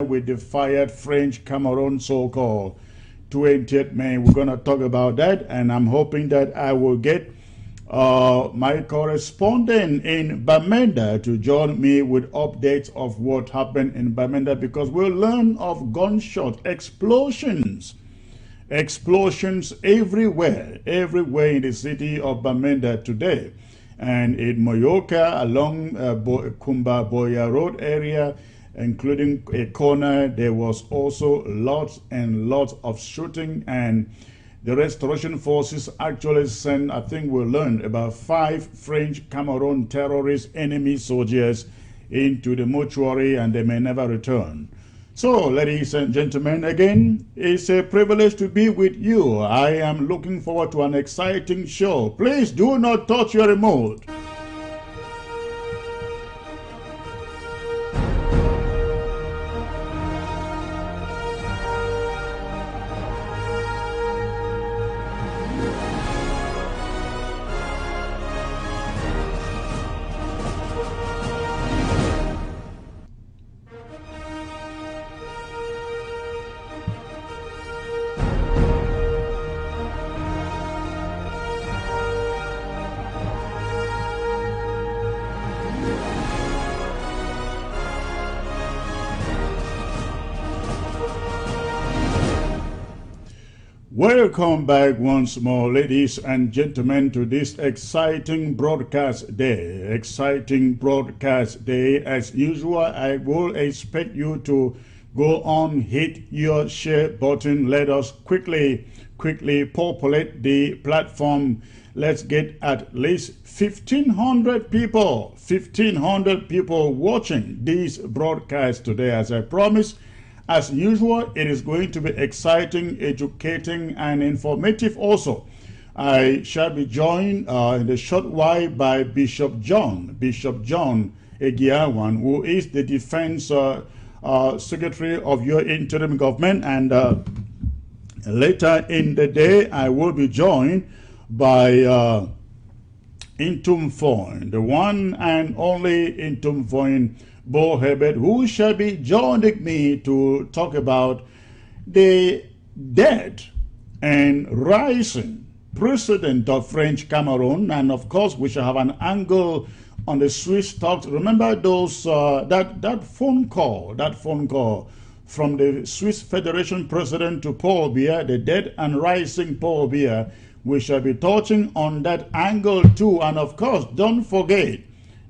with the fired French Cameroon so-called 20th May. We're going to talk about that, and I'm hoping that I will get my correspondent in Bamenda to join me with updates of what happened in Bamenda, because we'll learn of gunshot explosions everywhere in the city of Bamenda today. And in Moyoka, along Kumba Boya Road area, including a corner, there was also lots and lots of shooting, and the restoration forces actually sent, I think we learned, about 5 French Cameroon terrorist enemy soldiers into the mortuary, and they may never return. So, ladies and gentlemen, again, it's a privilege to be with you. I am looking forward to an exciting show. Please do not touch your remote. Welcome back once more, ladies and gentlemen, to this exciting broadcast day. Exciting broadcast day. As usual, I will expect you to go on, hit your share button. Let us quickly populate the platform. Let's get at least 1,500 people watching this broadcast today. As I promised, as usual, it is going to be exciting, educating, and informative also. I shall be joined in a short while by Bishop John Egiawan, who is the Defense Secretary of your interim government. And later in the day, I will be joined by Intum Foyn, the one and only Intum Foyn Bo Herbert, who shall be joining me to talk about the dead and rising president of French Cameroon. And of course, we shall have an angle on the Swiss talks. Remember those that phone call from the Swiss Federation president to Paul Biya, the dead and rising Paul Biya. We shall be touching on that angle too. And of course, don't forget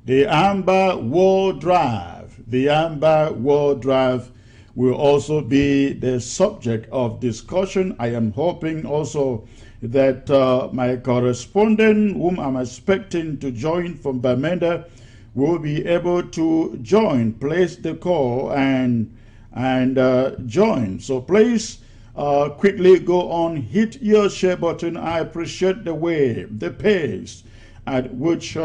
the Amber War Drive. The Amber War Drive will also be the subject of discussion. I am hoping also that my correspondent, whom I'm expecting to join from Bamenda, will be able to join, place the call, and join. So please quickly go on, hit your share button. I appreciate the pace at which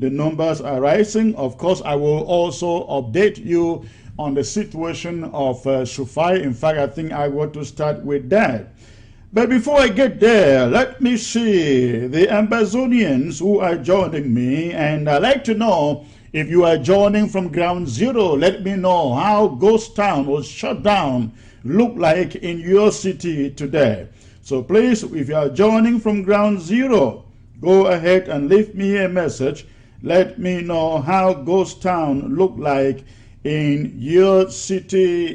the numbers are rising. Of course, I will also update you on the situation of Shufai. In fact, I think I want to start with that. But before I get there, let me see the Amazonians who are joining me. And I'd like to know if you are joining from ground zero. Let me know how Ghost Town was shut down look like in your city today. So please, if you are joining from ground zero, go ahead and leave me a message. Let me know how Ghost Town look like in your city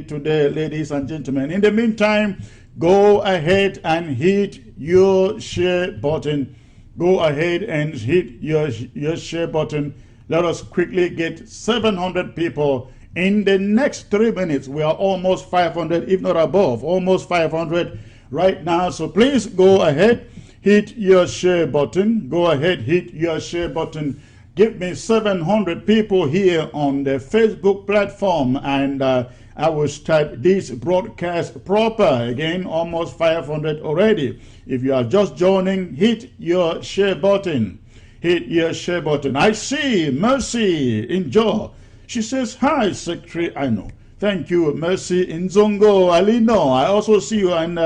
today, ladies and gentlemen. In the meantime, go ahead and hit your share button. Go ahead and hit your share button. Let us quickly get 700 people in the next 3 minutes. We are almost 500, if not above, almost 500 right now. So please go ahead. Hit your share button. Go ahead, hit your share button. Give me 700 people here on the Facebook platform, and I will start this broadcast proper. Again, almost 500 already. If you are just joining, hit your share button. Hit your share button. I see Mercy in Joe. She says, hi, Secretary. I know. Thank you, Mercy Nzongo Alino. I also see you, and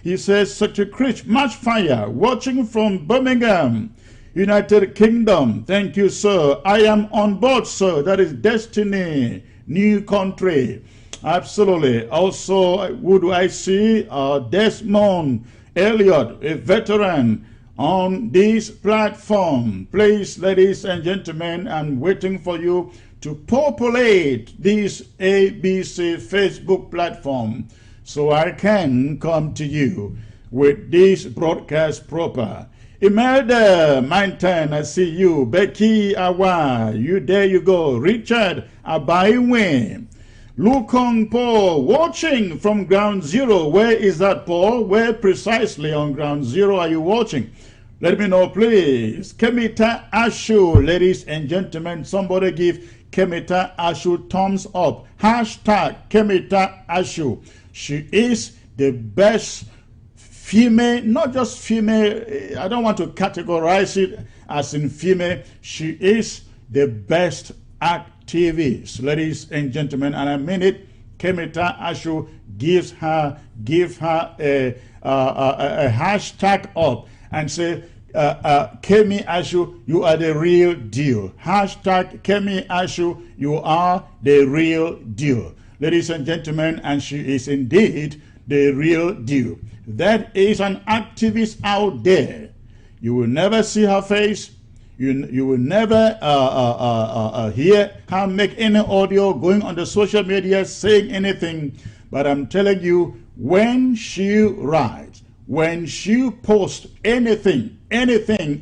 he says, Secretary Chris Matchfire, watching from Birmingham. United Kingdom. Thank you, sir. I am on board, sir. That is Destiny. new country. Absolutely. Also, who do I see? Desmond Elliott, a veteran on this platform. Please, ladies and gentlemen, I'm waiting for you to populate this ABC Facebook platform so I can come to you with this broadcast proper. Imelda Maintain, I see you. Becky Awa, there you go. Richard Abaiwe. Lukong Paul, watching from ground zero. Where is that, Paul? Where precisely on ground zero are you watching? Let me know, please. Kemita Ashu, ladies and gentlemen, somebody give Kemita Ashu thumbs up. Hashtag Kemita Ashu. She is the best female, not just female, I don't want to categorize it as in female. She is the best activist, ladies and gentlemen, and I mean it. Kemita Ashu give her a hashtag up and say, Kemi Ashu, you are the real deal. Hashtag Kemi Ashu, you are the real deal. Ladies and gentlemen, and she is indeed the real deal. That is an activist out there. You will never see her face. You will never hear her make any audio going on the social media saying anything. But I'm telling you, when she writes, when she posts anything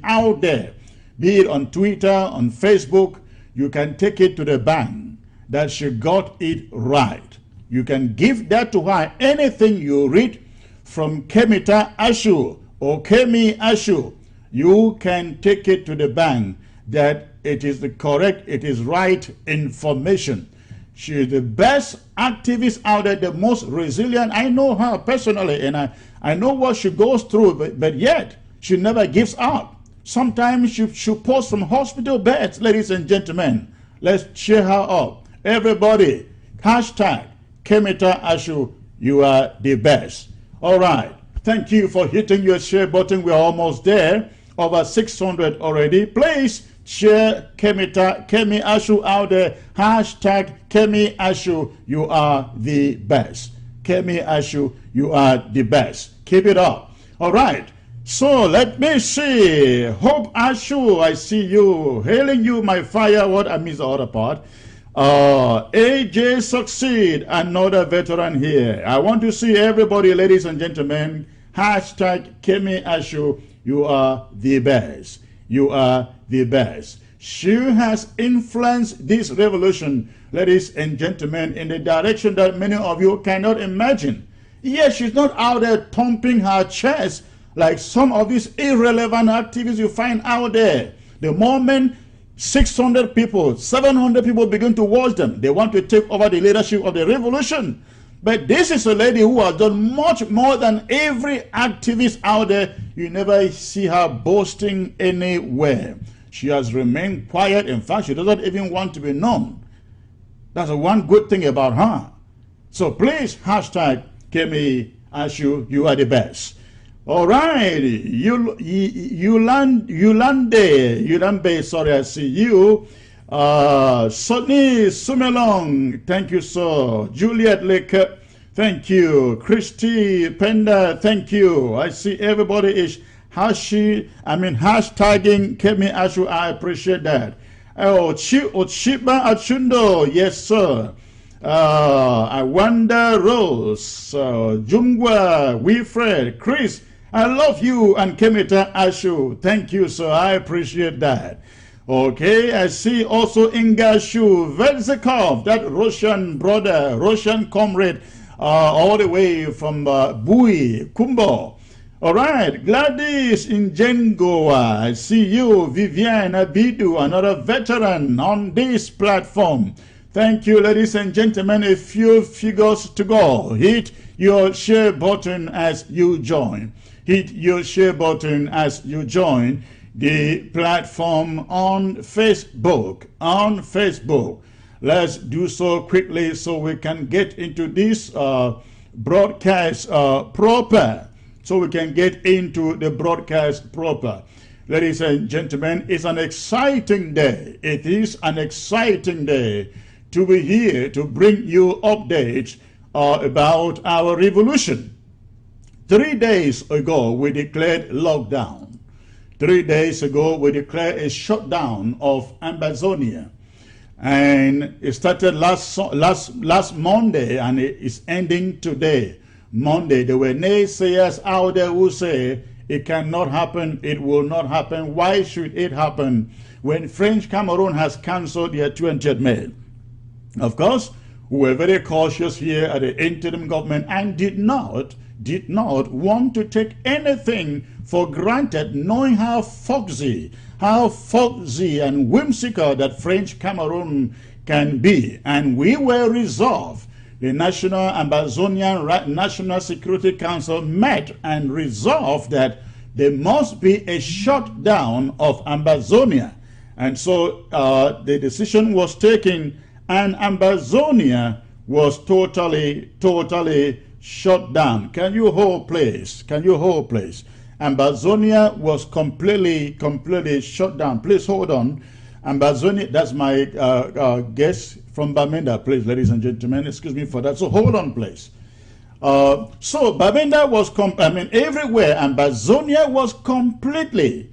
out there, be it on Twitter, on Facebook, you can take it to the bank that she got it right. You can give that to her. Anything you read from Kemita Ashu or Kemi Ashu, you can take it to the bank that it is the correct, it is right information. She is the best activist out there, the most resilient. I know her personally, and I know what she goes through, but yet she never gives up. Sometimes she posts from hospital beds, ladies and gentlemen. Let's cheer her up. Everybody, hashtag Kemita Ashu, you are the best. All right. Thank you for hitting your share button. We're almost there. Over 600 already. Please share Kemi Ashu out there. Hashtag Kemi Ashu, you are the best. Kemi Ashu, you are the best. Keep it up. All right. So let me see. Hope Ashu, I see you. Hailing you, my fire. What? I missed the other part. AJ Succeed, another veteran here. I want to see everybody, ladies and gentlemen. Hashtag Kemi Ashu, you are the best. You are the best. She has influenced this revolution, ladies and gentlemen, in the direction that many of you cannot imagine. Yes, she's not out there thumping her chest like some of these irrelevant activists you find out there. The moment 600 people, 700 people begin to watch them, they want to take over the leadership of the revolution. But this is a lady who has done much more than every activist out there. You never see her boasting anywhere. She has remained quiet. In fact, she doesn't even want to be known. That's one good thing about her. So please, hashtag Kemi Ashu, you are the best. All right, Yulambe, sorry, I see you. Sonny Sumelong, thank you, sir. Juliet Lake, thank you. Christy Penda, thank you. I see everybody is tagging Kemi Ashu. I appreciate that. Ochiba Achundo, yes, sir. I wonder Rose, Jungwa, Wilfred, Chris, I love you, and Kemita Ashu. Thank you, sir. I appreciate that. Okay, I see also Ingashu Verzikov, that Russian brother, Russian comrade, all the way from Bui, Kumbo. All right, Gladys Injengoa, I see you. Vivian Abidu, another veteran on this platform. Thank you, ladies and gentlemen. A few figures to go. Hit your share button as you join. Hit your share button as you join the platform on Facebook. On Facebook. Let's do so quickly so we can get into this broadcast proper. So we can get into the broadcast proper. Ladies and gentlemen, it's an exciting day. It is an exciting day to be here to bring you updates about our revolution. 3 days ago, we declared lockdown. 3 days ago, we declared a shutdown of Amazonia. And it started last Monday, and it is ending today. Monday, there were naysayers out there who say it cannot happen, it will not happen. Why should it happen when French Cameroon has cancelled their 20th May? Of course, we were very cautious here at the interim government and did not want to take anything for granted, knowing how foxy and whimsical that French Cameroon can be. And we were resolved. The National Amazonian National Security Council met and resolved that there must be a shutdown of Amazonia. And so the decision was taken, and Amazonia was totally shut down. Can you hold place? Can you hold place? Amazonia was completely shut down. Please hold on. Amazonia, that's my guest from Bamenda, please, ladies and gentlemen. Excuse me for that. So hold on, please. So Bamenda was, everywhere, Amazonia was completely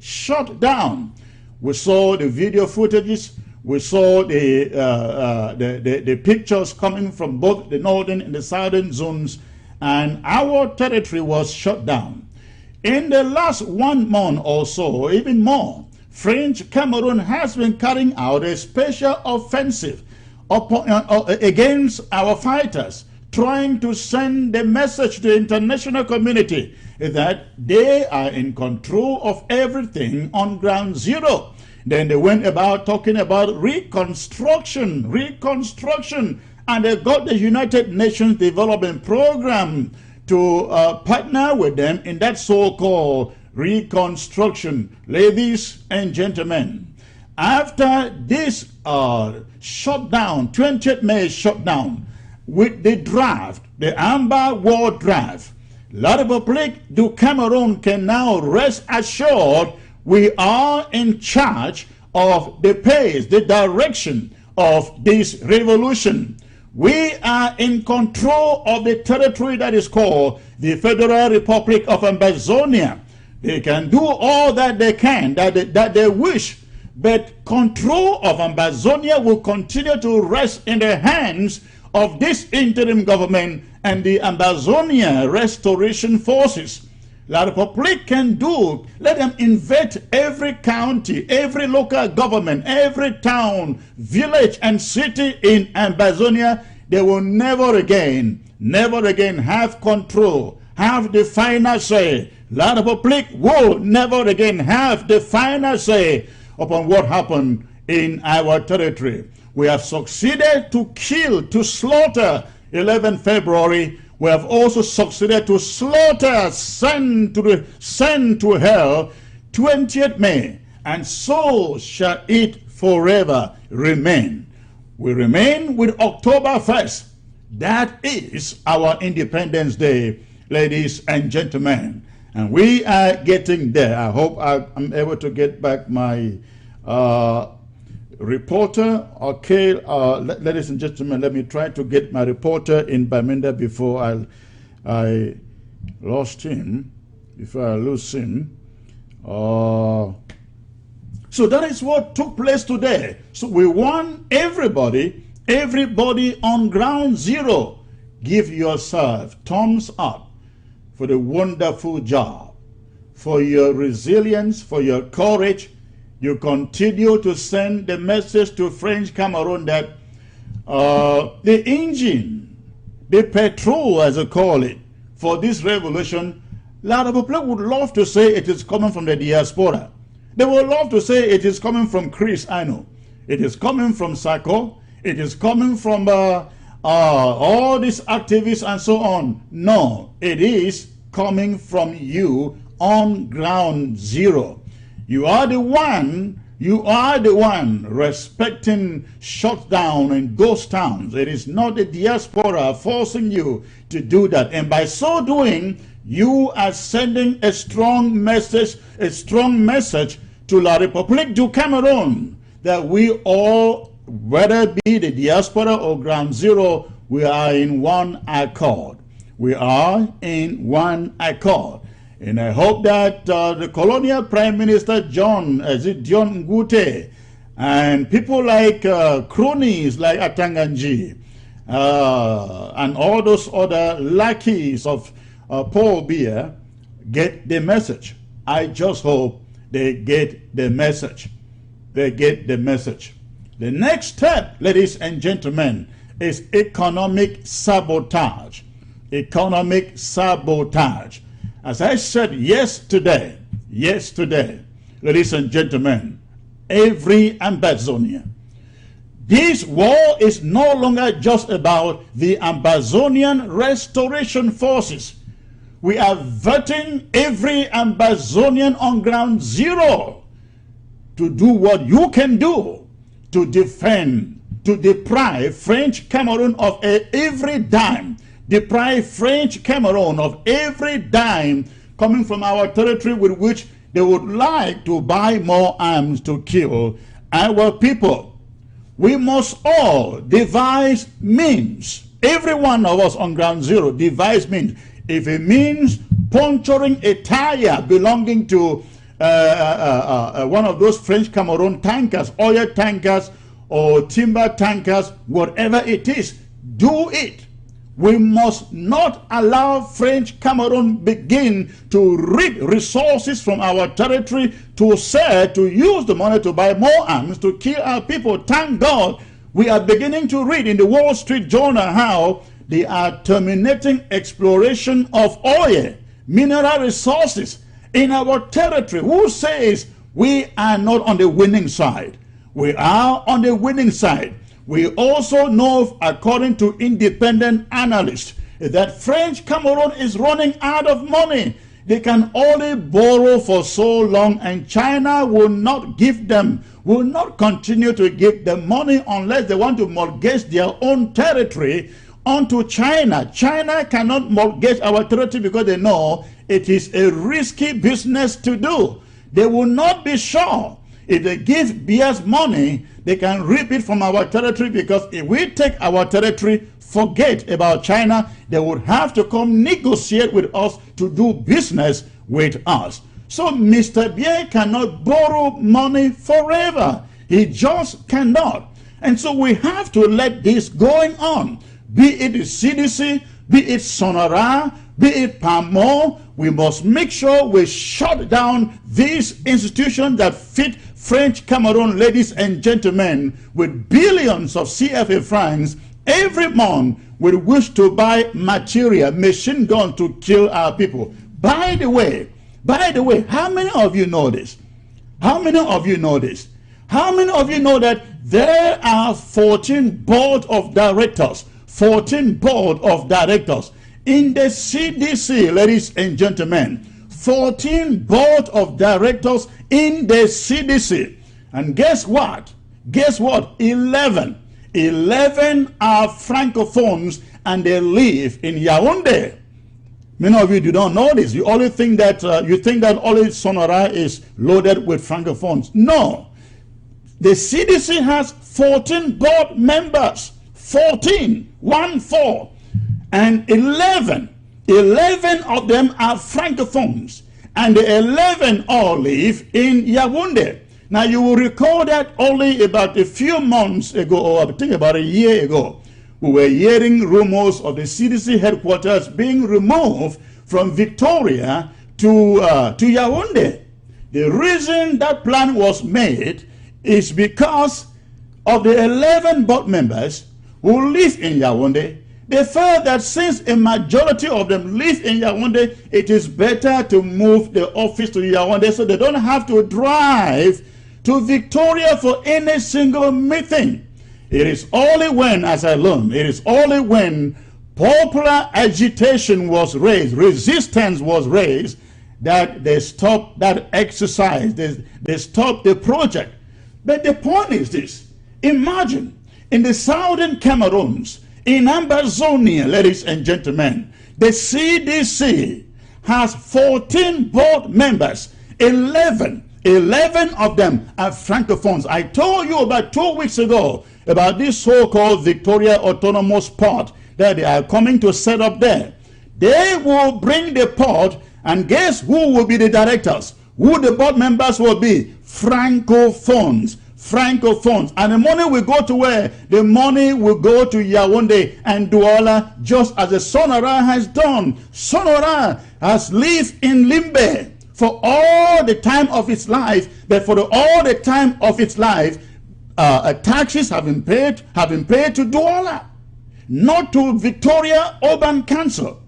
shut down. We saw the video footages. We saw the pictures coming from both the northern and the southern zones, and our territory was shut down. In the last 1 month or so, even more, French Cameroon has been carrying out a special offensive against our fighters, trying to send the message to the international community that they are in control of everything on ground zero. Then they went about talking about reconstruction, and they got the United Nations Development Program to partner with them in that so-called reconstruction. Ladies and gentlemen, after this shutdown, 20th May shutdown, with the draft, the Amber War draft, La République du Cameroun can now rest assured we are in charge of the pace, the direction of this revolution. We are in control of the territory that is called the Federal Republic of Amazonia. They can do all that they can, that they wish, but control of Amazonia will continue to rest in the hands of this interim government and the Amazonia Restoration Forces. La République can do, let them invade every county, every local government, every town, village, and city in Amazonia. They will never again have control, have the final say. La République will never again have the final say upon what happened in our territory. We have succeeded to kill, to slaughter 11 February. We have also succeeded to slaughter, send to hell 20th May, and so shall it forever remain. We remain with October 1st. That is our Independence Day, ladies and gentlemen. And we are getting there. I hope I'm able to get back my reporter. Okay, ladies and gentlemen, let me try to get my reporter in Bamenda before I lost him, before I lose him. So that is what took place today. So we want everybody on ground zero, give yourself thumbs up for the wonderful job, for your resilience, for your courage. You continue to send the message to French Cameroon that the engine, the petrol as I call it, for this revolution, La République would love to say it is coming from the diaspora. They would love to say it is coming from Chris, I know. It is coming from Sako. It is coming from all these activists and so on. No, it is coming from you on ground zero. You are the one respecting shutdown in ghost towns. It is not the diaspora forcing you to do that. And by so doing, you are sending a strong message to La République du Cameroun that we all whether it be the diaspora or ground zero, we are in one accord. We are in one accord. And I hope that the colonial Prime Minister John Ngute, and people like cronies like Atanganji, and all those other lackeys of Paul Biya get the message. I just hope they get the message. They get the message. The next step, ladies and gentlemen, is economic sabotage. Economic sabotage. As I said yesterday, ladies and gentlemen, every Ambazonian, this war is no longer just about the Ambazonian restoration forces. We are vetting every Ambazonian on ground zero to do what you can do to defend, to deprive French Cameroon of every dime, deprive French Cameroon of every dime coming from our territory with which they would like to buy more arms to kill our people. We must all devise means. Every one of us on ground zero devise means. If it means puncturing a tire belonging to one of those French Cameroon tankers, oil tankers or timber tankers, whatever it is, do it. We must not allow French Cameroon begin to reap resources from our territory to sell, to use the money to buy more arms to kill our people. Thank God we are beginning to read in the Wall Street Journal how they are terminating exploration of oil, mineral resources in our territory. Who says we are not on the winning side? We are on the winning side. We also know, according to independent analysts, that French Cameroon is running out of money. They can only borrow for so long, and China will not give them, will not continue to give them money unless they want to mortgage their own territory onto China. China cannot mortgage our territory because they know it is a risky business to do. They will not be sure if they give Biya's money, they can reap it from our territory, because if we take our territory, forget about China, they would have to come negotiate with us to do business with us. So Mr. Biya cannot borrow money forever. He just cannot. And so we have to let this going on. Be it the CDC, be it Sonora, be it PAMO, we must make sure we shut down these institutions that feed French Cameroon, ladies and gentlemen, with billions of CFA francs every month with which to buy material, machine guns to kill our people. By the way, how many of you know this? How many of you know this? How many of you know that there are 14 board of directors, 14 board of directors in the CDC, ladies and gentlemen, 14 board of directors in the CDC. And guess what? Guess what? 11 are francophones, and they live in Yaoundé. Many of you do not know this. You only think that you think that only Sonora is loaded with francophones. No. The CDC has 14 board members. 14, 1-4. And 11 of them are francophones, and the 11 all live in Yaoundé. Now you will recall that only about a few months ago, or I think about a year ago, we were hearing rumors of the CDC headquarters being removed from Victoria to Yaoundé. The reason that plan was made is because of the 11 board members who live in Yaoundé. They felt that since a majority of them live in Yaoundé, it is better to move the office to Yaoundé so they don't have to drive to Victoria for any single meeting. It is only when, as I learned, it is only when popular agitation was raised, resistance was raised, that they stopped that exercise, they stopped the project. But the point is this: imagine in the southern Cameroons, in Ambazonia, ladies and gentlemen, the CDC has 14 board members. 11 of them are francophones. I told you about 2 weeks ago about this so-called Victoria Autonomous Port that they are coming to set up there. They will bring the port, and guess who will be the directors? Who the board members will be? Francophones. Francophones. And the money will go to where? The money will go to Yaoundé and Douala, just as the Sonora has done. Sonora has lived in limbo for all the time of its life, but for all the time of its life, taxes have been paid to Douala, not to Victoria Urban Council,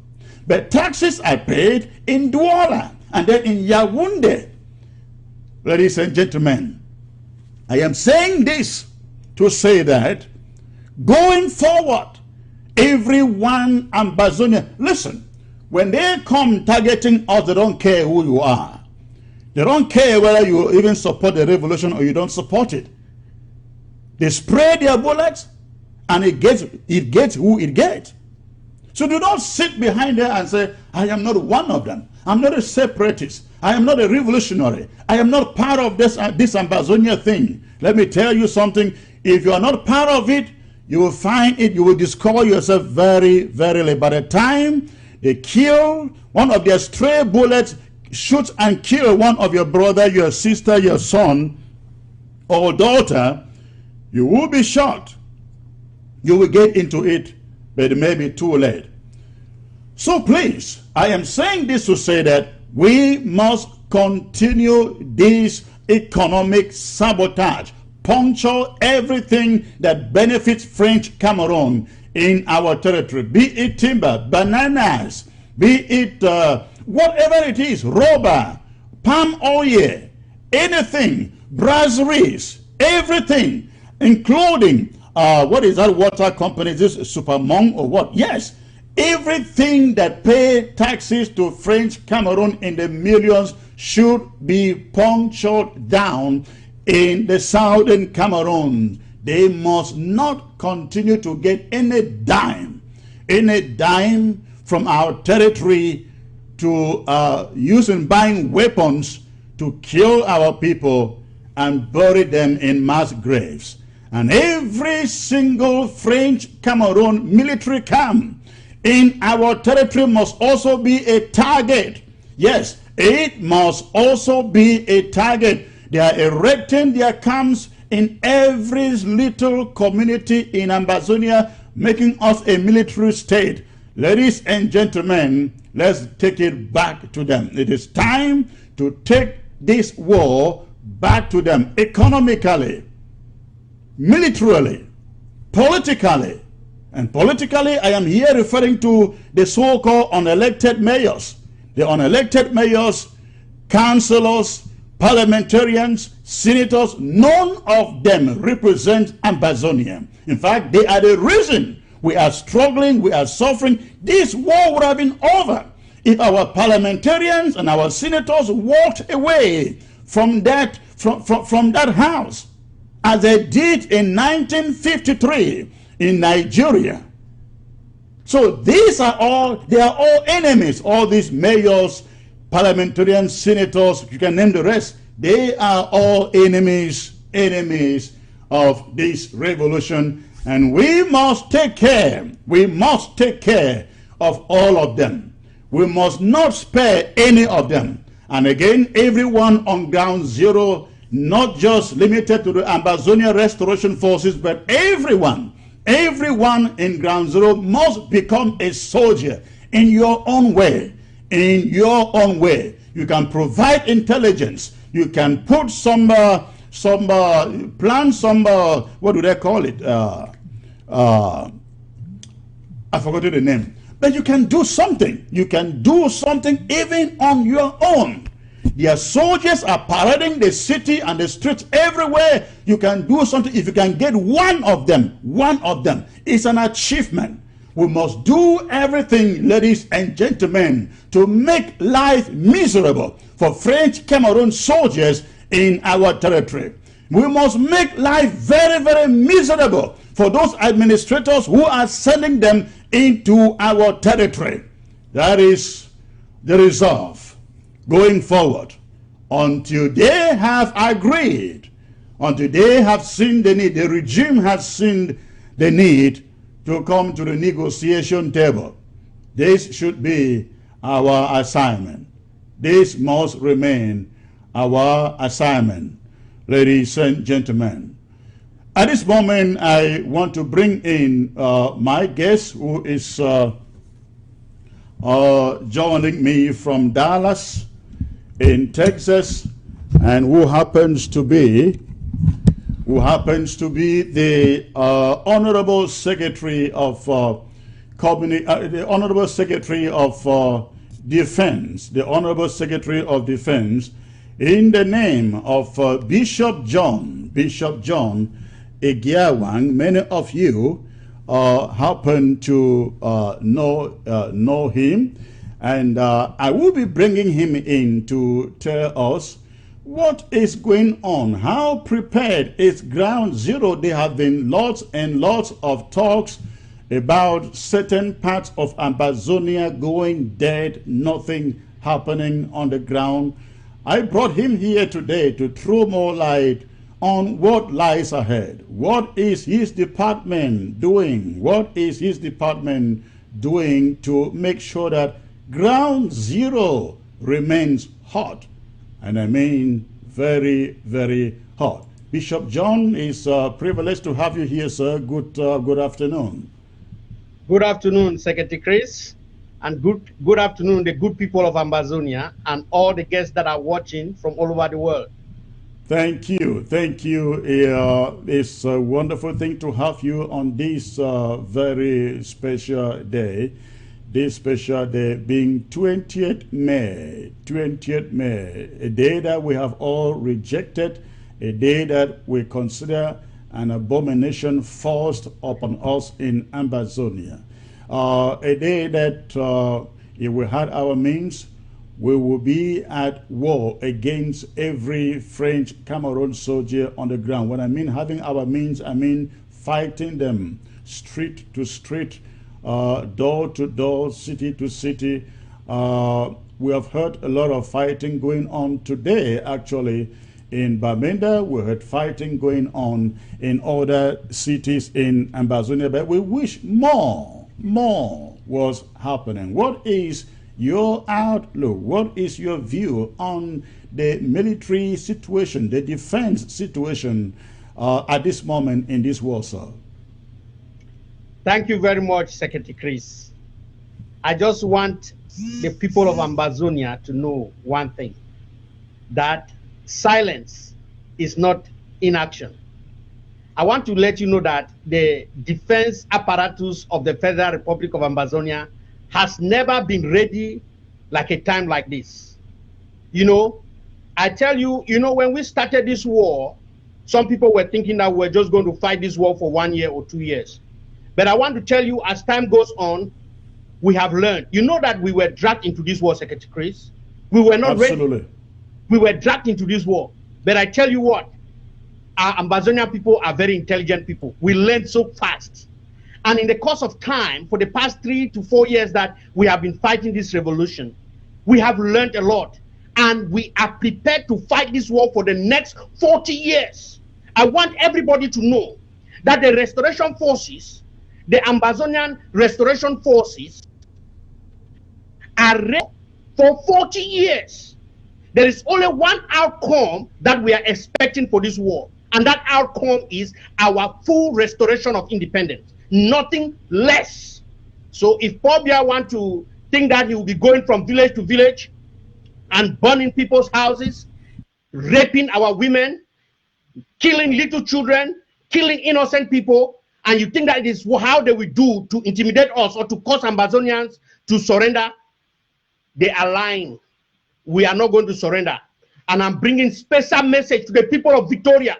but taxes are paid in Douala and then in Yaoundé. Ladies and gentlemen, I am saying this to say that going forward, everyone Ambazonian, listen, when they come targeting us, they don't care who you are. They don't care whether you even support the revolution or you don't support it. They spray their bullets and it gets who it gets. So do not sit behind there and say, I am not one of them. I'm not a separatist. I am not a revolutionary. I am not part of this Ambazonia thing. Let me tell you something. If you are not part of it, you will find it, you will discover yourself very, very late. By the time they kill, one of their stray bullets shoots and kill one of your brother, your sister, your son, or daughter, you will be shocked. You will get into it, but it may be too late. So please, I am saying this to say that we must continue this economic sabotage, puncture everything that benefits French Cameroon in our territory, be it timber, bananas, be it whatever it is, rubber, palm oil, anything, brasseries, everything, including what is that water company, is this Supermont or what? Yes, everything that pay taxes to French Cameroon in the millions should be punctured down in the southern Cameroon. They must not continue to get any dime from our territory to use in buying weapons to kill our people and bury them in mass graves. And every single French Cameroon military camp in our territory must also be a target. Yes, it must also be a target. They are erecting their camps in every little community in Ambazonia, making us a military state. Ladies and gentlemen, let's take it back to them. It is time to take this war back to them, economically, militarily, politically. And politically, I am here referring to the so-called unelected mayors. The unelected mayors, councillors, parliamentarians, senators, none of them represent Ambazonia. In fact, they are the reason we are struggling, we are suffering. This war would have been over if our parliamentarians and our senators walked away from that house, as they did in 1953 in Nigeria. So these are all, they are all enemies. All these mayors, parliamentarians, senators, you can name the rest. They are all enemies of this revolution. And we must take care. We must take care of all of them. We must not spare any of them. And again, everyone on ground zero, not just limited to the Ambazonia Restoration Forces, but everyone in ground zero must become a soldier in your own way. In your own way. You can provide intelligence. You can put plan some, what do they call it? I forgot the name. But you can do something. You can do something even on your own. Their soldiers are parading the city and the streets everywhere. You can do something. If you can get one of them, it's an achievement. We must do everything, ladies and gentlemen, to make life miserable for French Cameroon soldiers in our territory. We must make life very, very miserable for those administrators who are sending them into our territory. That is the resolve going forward until they have agreed until they have seen the need, the regime has seen the need to come to the negotiation table. This should be our assignment. This must remain our assignment, ladies and gentlemen. At this moment, I want to bring in my guest, who is joining me from Dallas in Texas, and who happens to be the Honorable Secretary of the Honorable Secretary of Defense, the Honorable Secretary of Defense, in the name of Bishop John Egiawang. Many of you happen to know him, and I will be bringing him in to tell us what is going on, how prepared is Ground Zero. There have been lots and lots of talks about certain parts of Amazonia going dead, nothing happening on the ground. I brought him here today to throw more light on what lies ahead. What is his department doing? What is his department doing to make sure that Ground Zero remains hot? And I mean very, very hot. Bishop John, it's a privilege to have you here, sir. Good afternoon. Good afternoon, Secretary Chris, and good afternoon, the good people of Amazonia and all the guests that are watching from all over the world. Thank you. Thank you. It's a wonderful thing to have you on this very special day. This special day being 20th May, a day that we have all rejected, a day that we consider an abomination forced upon us in Amazonia. A day that if we had our means, we will be at war against every French Cameroon soldier on the ground. When I mean having our means, I mean fighting them street to street, door to door, city to city. We have heard a lot of fighting going on today, actually. In Bamenda, we heard fighting going on in other cities in Amazonia, but we wish more was happening. What is your outlook? What is your view on the military situation, the defense situation at this moment in this war, sir? Thank you very much, Secretary Chris. I just want the people of Amazonia to know one thing, that silence is not inaction. I want to let you know that the defense apparatus of the Federal Republic of Amazonia has never been ready like a time like this. You know, I tell you, when we started this war, some people were thinking that we're just going to fight this war for 1 year or 2 years. But I want to tell you, as time goes on, we have learned. You know that we were dragged into this war, Secretary Chris. We were not ready. We were dragged into this war. But I tell you what, our Amazonian people are very intelligent people. We learn so fast. And in the course of time, for the past 3 to 4 years that we have been fighting this revolution, we have learned a lot. And we are prepared to fight this war for the next 40 years. I want everybody to know that the restoration forces, the Amazonian restoration forces, are ready for 40 years. There is only one outcome that we are expecting for this war, and that outcome is our full restoration of independence, nothing less. So if Paul Biya wants to think that he will be going from village to village and burning people's houses, raping our women, killing little children, killing innocent people, and you think that it is how they will do to intimidate us or to cause Amazonians to surrender, they are lying. We are not going to surrender. And I'm bringing special message to the people of Victoria,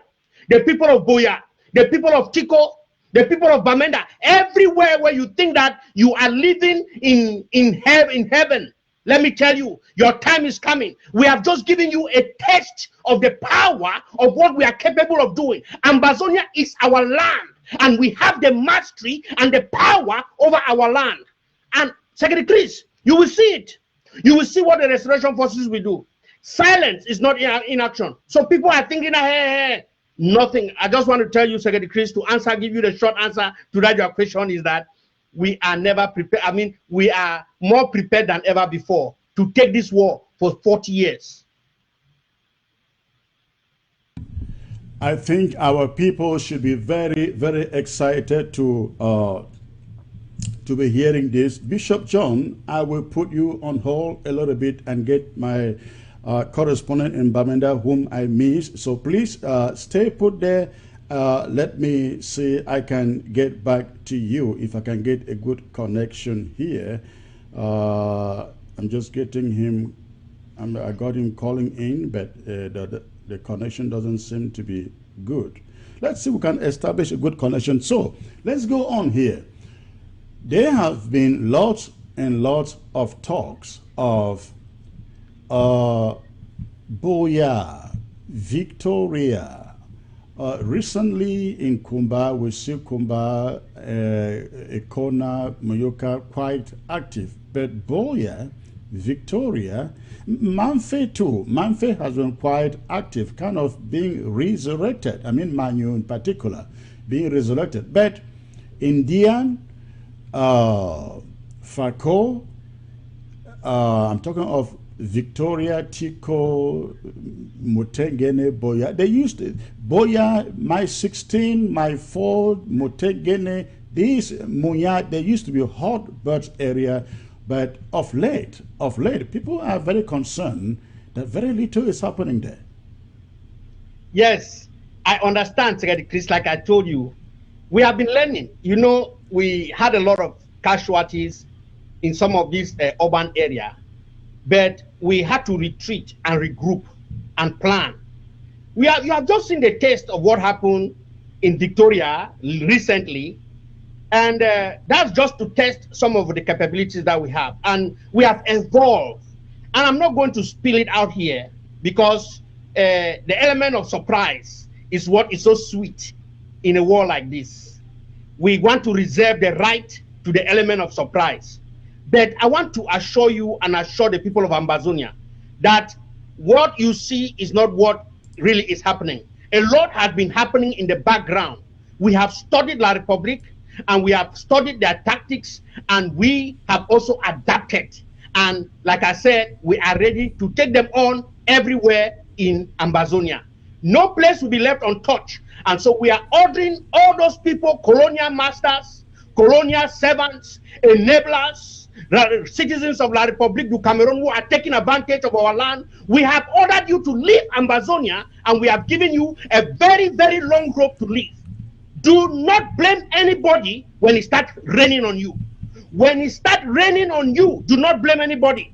the people of Biya, the people of Chico, the people of Bamenda, everywhere where you think that you are living in heaven. Let me tell you, your time is coming. We have just given you a taste of the power of what we are capable of doing. Amazonia is our land, and we have the mastery and the power over our land. And Secretary Chris, you will see it. You will see what the restoration forces will do. Silence is not inaction. So people are thinking, hey, Nothing. I just want to tell you, Secretary Chris, to answer, give you the short answer to that your question is that we are never prepared. I mean, we are more prepared than ever before to take this war for 40 years. I think our people should be very, very excited to be hearing this. Bishop John, I will put you on hold a little bit and get my correspondent in Bamenda, whom I missed. So please stay put there. Let me see I can get back to you if I can get a good connection here. I'm just getting him. I got him calling in, but the connection doesn't seem to be good. Let's see if we can establish a good connection. So let's go on here. There have been lots and lots of talks of Biya, Victoria. Recently in Kumba, we see Kumba, Ekona, Moyoka quite active. But Biya, Victoria, Manfe too. Manfe has been quite active, kind of being resurrected. I mean, Manu in particular, being resurrected. But Indian, Fako, I'm talking of Victoria, Tiko, Mutengene, Biya. They used to, Biya, my 16, my 4, Mutengene, these Munya, they used to be hotbed area. But of late, people are very concerned that very little is happening there. Yes, I understand, Secretary Chris. Like I told you, we have been learning. You know, we had a lot of casualties in some of these urban area, but we had to retreat and regroup and plan. You have just seen the taste of what happened in Victoria recently. And that's just to test some of the capabilities that we have. And we have evolved. And I'm not going to spill it out here because the element of surprise is what is so sweet in a war like this. We want to reserve the right to the element of surprise. But I want to assure you and assure the people of Ambazonia that what you see is not what really is happening. A lot has been happening in the background. We have studied La Republique, and we have studied their tactics, and we have also adapted. And like I said, we are ready to take them on everywhere in Ambazonia. No place will be left untouched. And so we are ordering all those people, colonial masters, colonial servants, enablers, citizens of La Republique du Cameroon who are taking advantage of our land. We have ordered you to leave Ambazonia, and we have given you a very, very long rope to leave. Do not blame anybody when it starts raining on you. When it starts raining on you, do not blame anybody.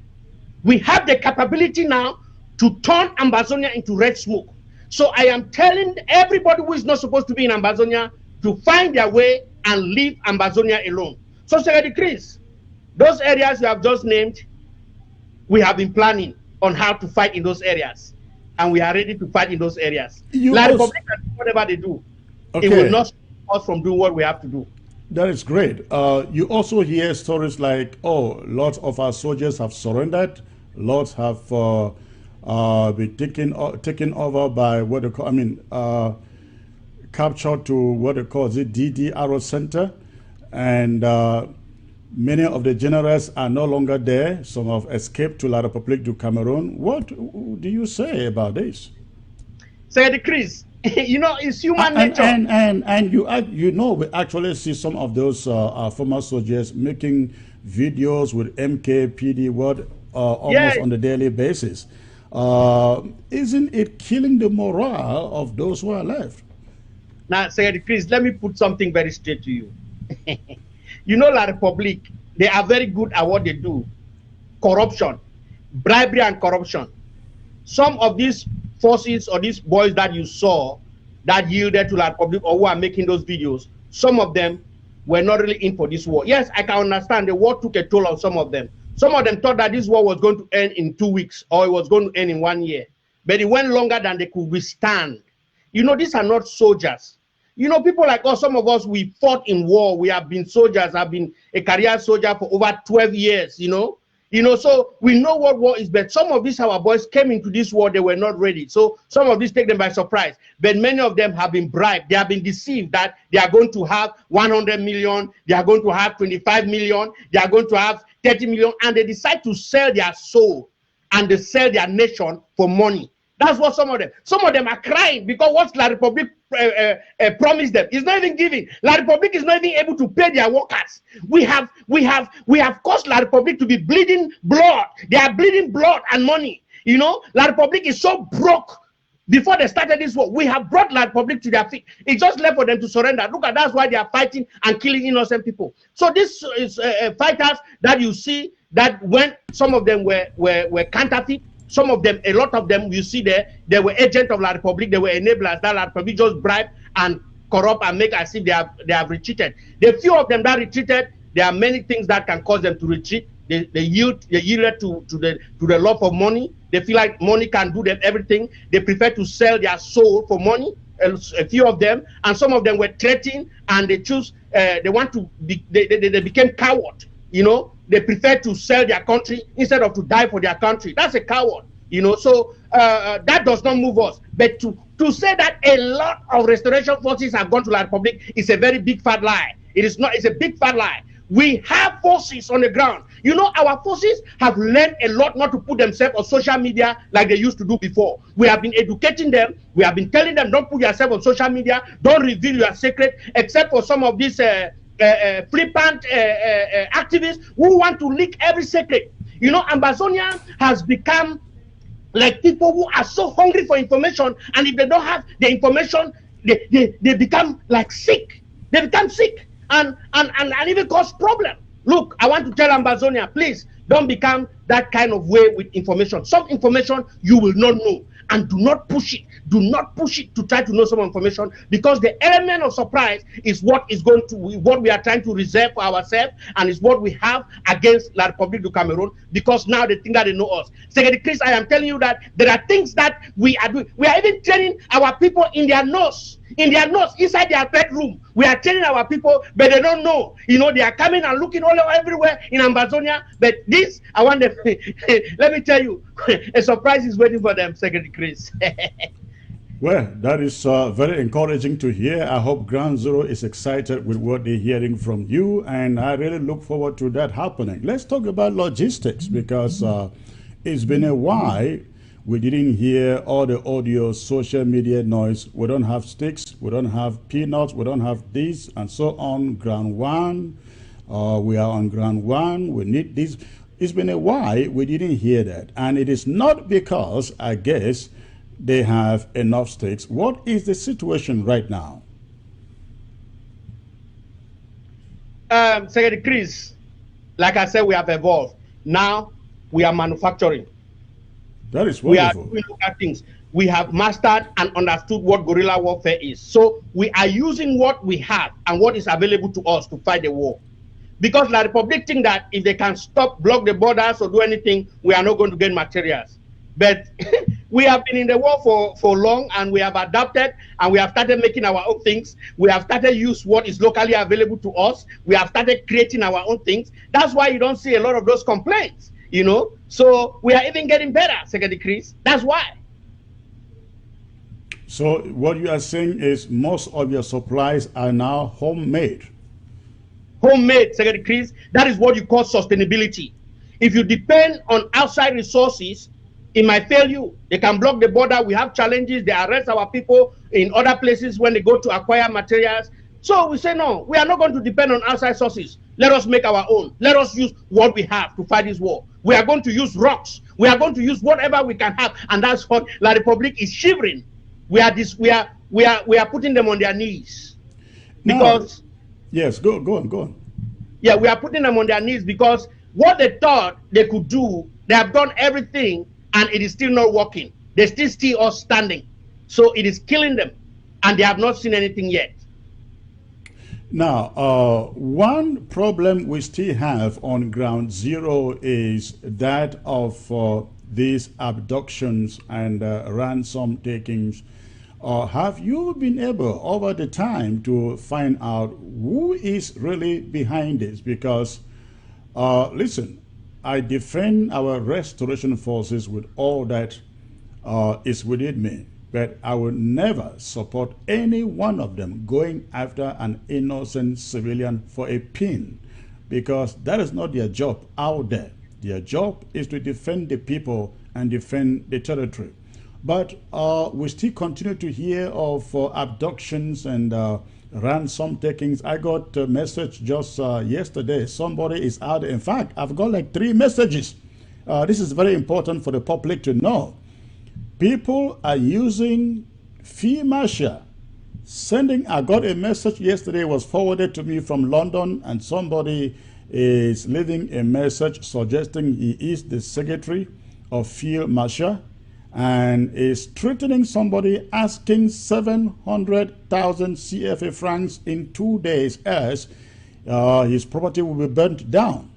We have the capability now to turn Ambazonia into red smoke. So I am telling everybody who is not supposed to be in Ambazonia to find their way and leave Ambazonia alone. So, Secretary Chris, those areas you have just named, we have been planning on how to fight in those areas. And we are ready to fight in those areas. La Republique can do whatever they do. Okay. It will not stop us from doing what we have to do. That is great. You also hear stories like, oh, lots of our soldiers have surrendered. Lots have been taken over by what they call, captured to what they call the DDR Center. And many of the generals are no longer there. Some have escaped to La Republique du Cameroon. What do you say about this? Secretary Chris, you know, it's human nature. And you know, we actually see some of those former soldiers making videos with MKPD almost on a daily basis. Isn't it killing the morale of those who are left? Now, Secretary Chris, let me put something very straight to you. You know, La Republique, they are very good at what they do. Corruption, bribery and corruption. Some of these forces or these boys that you saw that yielded to La Republique or who are making those videos, some of them were not really in for this war. Yes, I can understand the war took a toll on some of them. Some of them thought that this war was going to end in 2 weeks or it was going to end in 1 year. But it went longer than they could withstand. You know, these are not soldiers. You know, people like us, some of us, we fought in war. We have been soldiers. I've been a career soldier for over 12 years, you know. You know, so we know what war is, but some of these our boys came into this war, they were not ready. So some of these take them by surprise. But many of them have been bribed. They have been deceived that they are going to have 100 million, they are going to have 25 million, they are going to have 30 million, and they decide to sell their soul and they sell their nation for money. That's what some of them are crying because what La Republic promised them is not even giving. La Republic is not even able to pay their workers. We have caused La Republic to be bleeding blood. They are bleeding blood and money. You know, La Republic is so broke. Before they started this war, we have brought La Republic to their feet. It's just left for them to surrender. Look at that's why they are fighting and killing innocent people. So this is fighters that you see that when some of them were counterfeit. Some of them, a lot of them, you see there, they were agents of La Republic, they were enablers that La Republic just bribe and corrupt and make as if they have retreated. The few of them that retreated, there are many things that can cause them to retreat. They yielded to the love of money. They feel like money can do them everything. They prefer to sell their soul for money. A few of them, and some of them were threatened, and they choose. They want to. They became coward. You know, they prefer to sell their country instead of to die for their country. That's a coward, you know. So that does not move us. But to say that a lot of restoration forces have gone to La Republic is a very big fat lie. It is not. It's a big fat lie. We have forces on the ground. You know, our forces have learned a lot not to put themselves on social media like they used to do before. We have been educating them. We have been telling them, don't put yourself on social media. Don't reveal your secret, except for some of these flippant activists who want to leak every secret. You know, Ambazonia has become like people who are so hungry for information, and if they don't have the information, they become like sick. They become sick and even cause problem. Look, I want to tell Ambazonia, please don't become that kind of way with information. Some information you will not know, and do not push it. Do not push it to try to know some information, because the element of surprise is what we are trying to reserve for ourselves, and is what we have against La République du Cameroon, because now they think that they know us. Secretary Chris, I am telling you that there are things that we are doing. We are even training our people in their nose, inside their bedroom. We are training our people, but they don't know. You know, they are coming and looking all over everywhere in Ambazonia. But this, I want them. Let me tell you, a surprise is waiting for them, Secretary Chris. Well, that is very encouraging to hear. I hope Ground Zero is excited with what they're hearing from you, and I really look forward to that happening. Let's talk about logistics, because it's been a while. We didn't hear all the audio, social media noise. We don't have sticks, we don't have peanuts, we don't have this, and so on. Ground one, we are on ground one, we need this. It's been a while, we didn't hear that. And it is not because, I guess, they have enough stakes. What is the situation right now? Secretary Chris, like I said, we have evolved. Now we are manufacturing. That is wonderful. We are doing local things. We have mastered and understood what guerrilla warfare is. So we are using what we have and what is available to us to fight the war. Because La Republic think that if they can block the borders or do anything, we are not going to get materials. But we have been in the war for long, and we have adapted, and we have started making our own things. We have started use what is locally available to us. We have started creating our own things. That's why you don't see a lot of those complaints, you know. So we are even getting better, Secretary Chris. That's why. So what you are saying is most of your supplies are now homemade. Homemade, Secretary Chris. That is what you call sustainability. If you depend on outside resources, it might fail you. They can block the border. We have challenges. They arrest our people in other places when they go to acquire materials. So we say, no, we are not going to depend on outside sources. Let us make our own. Let us use what we have to fight this war. We are going to use rocks. We are going to use whatever we can have. And that's what La Republic is shivering. We are putting them on their knees. Because yes, go on. Yeah, we are putting them on their knees because what they thought they could do, they have done everything, and it is still not working. They still see us standing. So it is killing them, and they have not seen anything yet. Now, one problem we still have on ground zero is that of these abductions and ransom takings. Have you been able over the time to find out who is really behind this? Because, listen, I defend our restoration forces with all that is within me, but I will never support any one of them going after an innocent civilian for a pin, because that is not their job out there. Their job is to defend the people and defend the territory. But we still continue to hear of abductions and ransom takings. I got a message just yesterday. Somebody is out. In fact, I've got like 3 messages. This is very important for the public to know. People are using FEMA sending. I got a message yesterday, was forwarded to me from London, and somebody is leaving a message suggesting he is the secretary of Field Marshal and is threatening somebody, asking 700,000 CFA francs in 2 days, as his property will be burnt down.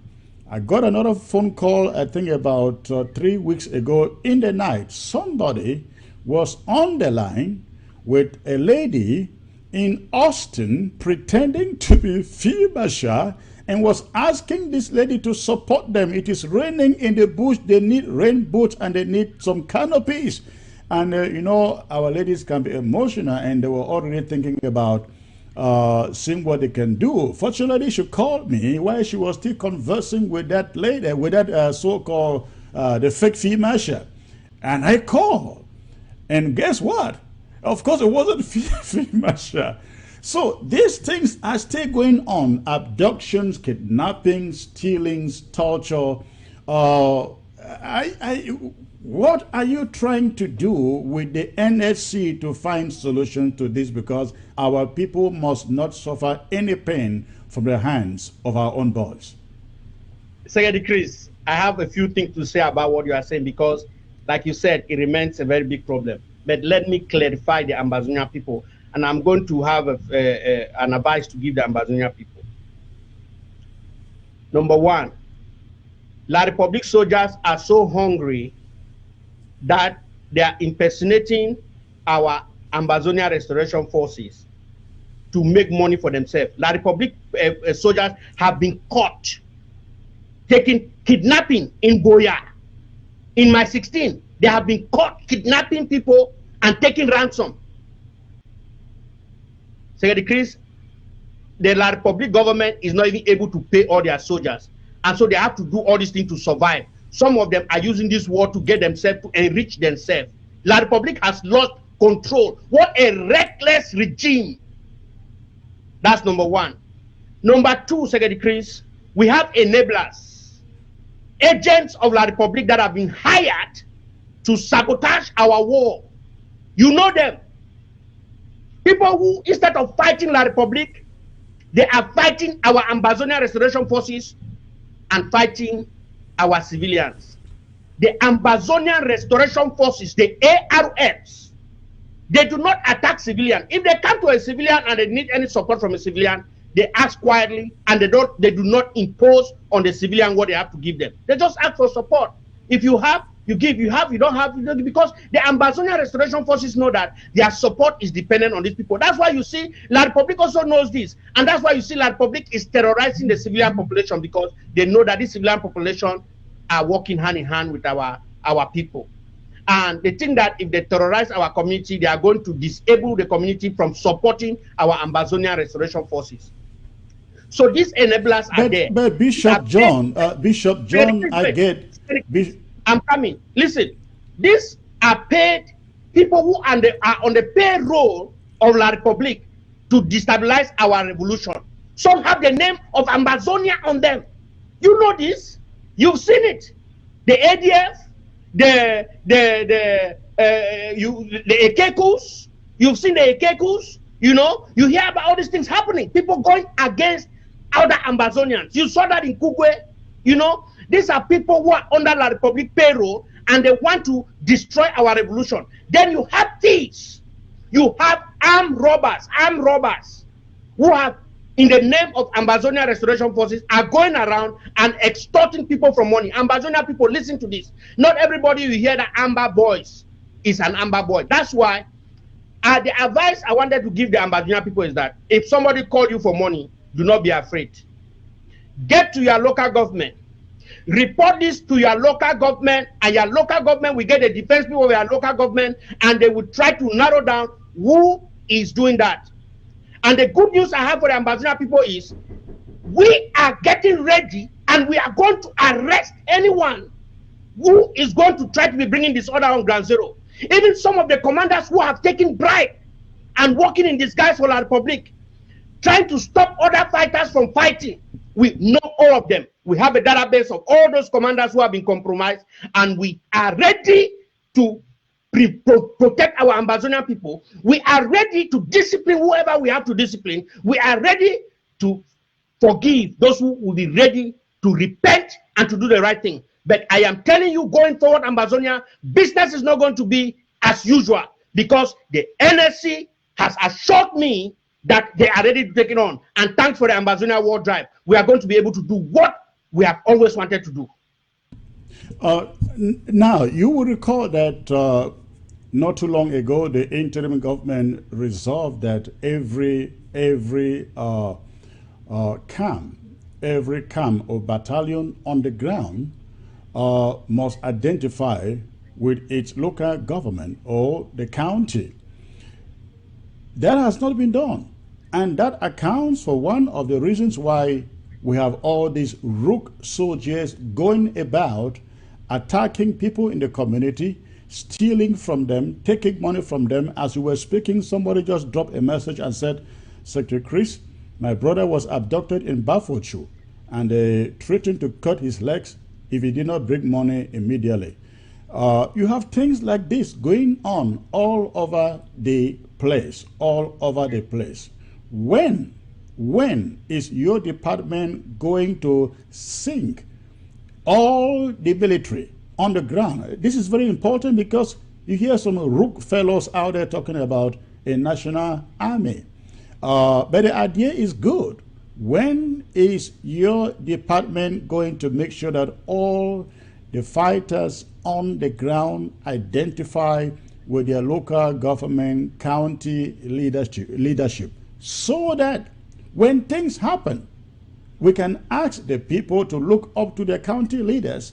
I got another phone call, I think about 3 weeks ago in the night. Somebody was on the line with a lady in Austin pretending to be Field Marshal and was asking this lady to support them. It is raining in the bush. They need rain boots and they need some canopies. And you know, our ladies can be emotional, and they were already thinking about seeing what they can do. Fortunately, she called me while she was still conversing with that lady, with that so-called the fake Field Marshal. And I called, and guess what? Of course, it wasn't Field Marshal. So these things are still going on: abductions, kidnappings, stealings, torture. What are you trying to do with the NSC to find solutions to this? Because our people must not suffer any pain from the hands of our own boys. Secretary Chris, I have a few things to say about what you are saying, because, like you said, it remains a very big problem. But let me clarify the Ambazonia people, and I'm going to have an advice to give the Ambazonia people. Number one, La Republique soldiers are so hungry that they are impersonating our Ambazonia restoration forces to make money for themselves. La Republique soldiers have been caught kidnapping in Biya. In my 16, they have been caught kidnapping people and taking ransom. Secretary Chris, the La Republique government is not even able to pay all their soldiers. And so they have to do all these things to survive. Some of them are using this war to get themselves, to enrich themselves. La Republique has lost control. What a reckless regime. That's number one. Number two, Secretary Chris, we have enablers, agents of La Republique that have been hired to sabotage our war. You know them. People who, instead of fighting La Republique, they are fighting our Ambazonia restoration forces and fighting our civilians. The Ambazonian restoration forces, the ARFs, they do not attack civilians. If they come to a civilian and they need any support from a civilian, they ask quietly, and they do not impose on the civilian what they have to give them. They just ask for support. If you have, you give. You have, you don't have, you don't give, because the Ambazonian restoration forces know that their support is dependent on these people. That's why you see La Republique also knows this, and that's why you see La Republique is terrorizing the civilian population, because they know that this civilian population are working hand in hand with our people. And they think that if they terrorize our community, they are going to disable the community from supporting our Ambazonian restoration forces. So these enablers are there. But Bishop John, I get. I'm coming. Listen, these are paid people who are on the payroll of La Republique to destabilize our revolution. Some have the name of Ambazonia on them. You know this. You've seen it. The ADF, the Ekekus. You've seen the Ekekus. You know, you hear about all these things happening. People going against other Ambazonians. You saw that in Kugwe. You know, these are people who are under La Republique payroll, and they want to destroy our revolution. Then you have thieves. You have armed robbers who have, in the name of Ambazonia restoration forces, are going around and extorting people for money. Ambazonia people, listen to this. Not everybody you hear that Amber Boys is an Amber Boy. That's why the advice I wanted to give the Ambazonia people is that if somebody called you for money, do not be afraid. Get to your local government. report this to your local government, and your local government will get the defense people of your local government, and they will try to narrow down who is doing that. And the good news I have for the Ambazonian people is we are getting ready, and we are going to arrest anyone who is going to try to be bringing disorder on ground zero. Even some of the commanders who have taken bribe and working in disguise for the Republic, trying to stop other fighters from fighting. We know all of them. We have a database of all those commanders who have been compromised, and we are ready to protect our Ambazonian people. We are ready to discipline whoever we have to discipline. We are ready to forgive those who will be ready to repent and to do the right thing. But I am telling you, going forward, Ambazonia, business is not going to be as usual, because the NSC has assured me that they are ready to take it on. And thanks for the Ambazonia War Drive, we are going to be able to do what we have always wanted to do. Now, you will recall that not too long ago, the interim government resolved that every camp or battalion on the ground must identify with its local government or the county. That has not been done. And that accounts for one of the reasons why we have all these rogue soldiers going about attacking people in the community, stealing from them, taking money from them. As we were speaking, somebody just dropped a message and said, Secretary Chris, my brother was abducted in Bafokeng, and they threatened to cut his legs if he did not bring money immediately. You have things like this going on all over the place, all over the place. When is your department going to sink all the military on the ground? This is very important, because you hear some rook fellows out there talking about a national army. But the idea is good. When is your department going to make sure that all the fighters on the ground identify with their local government, county leadership, so that when things happen, we can ask the people to look up to their county leaders,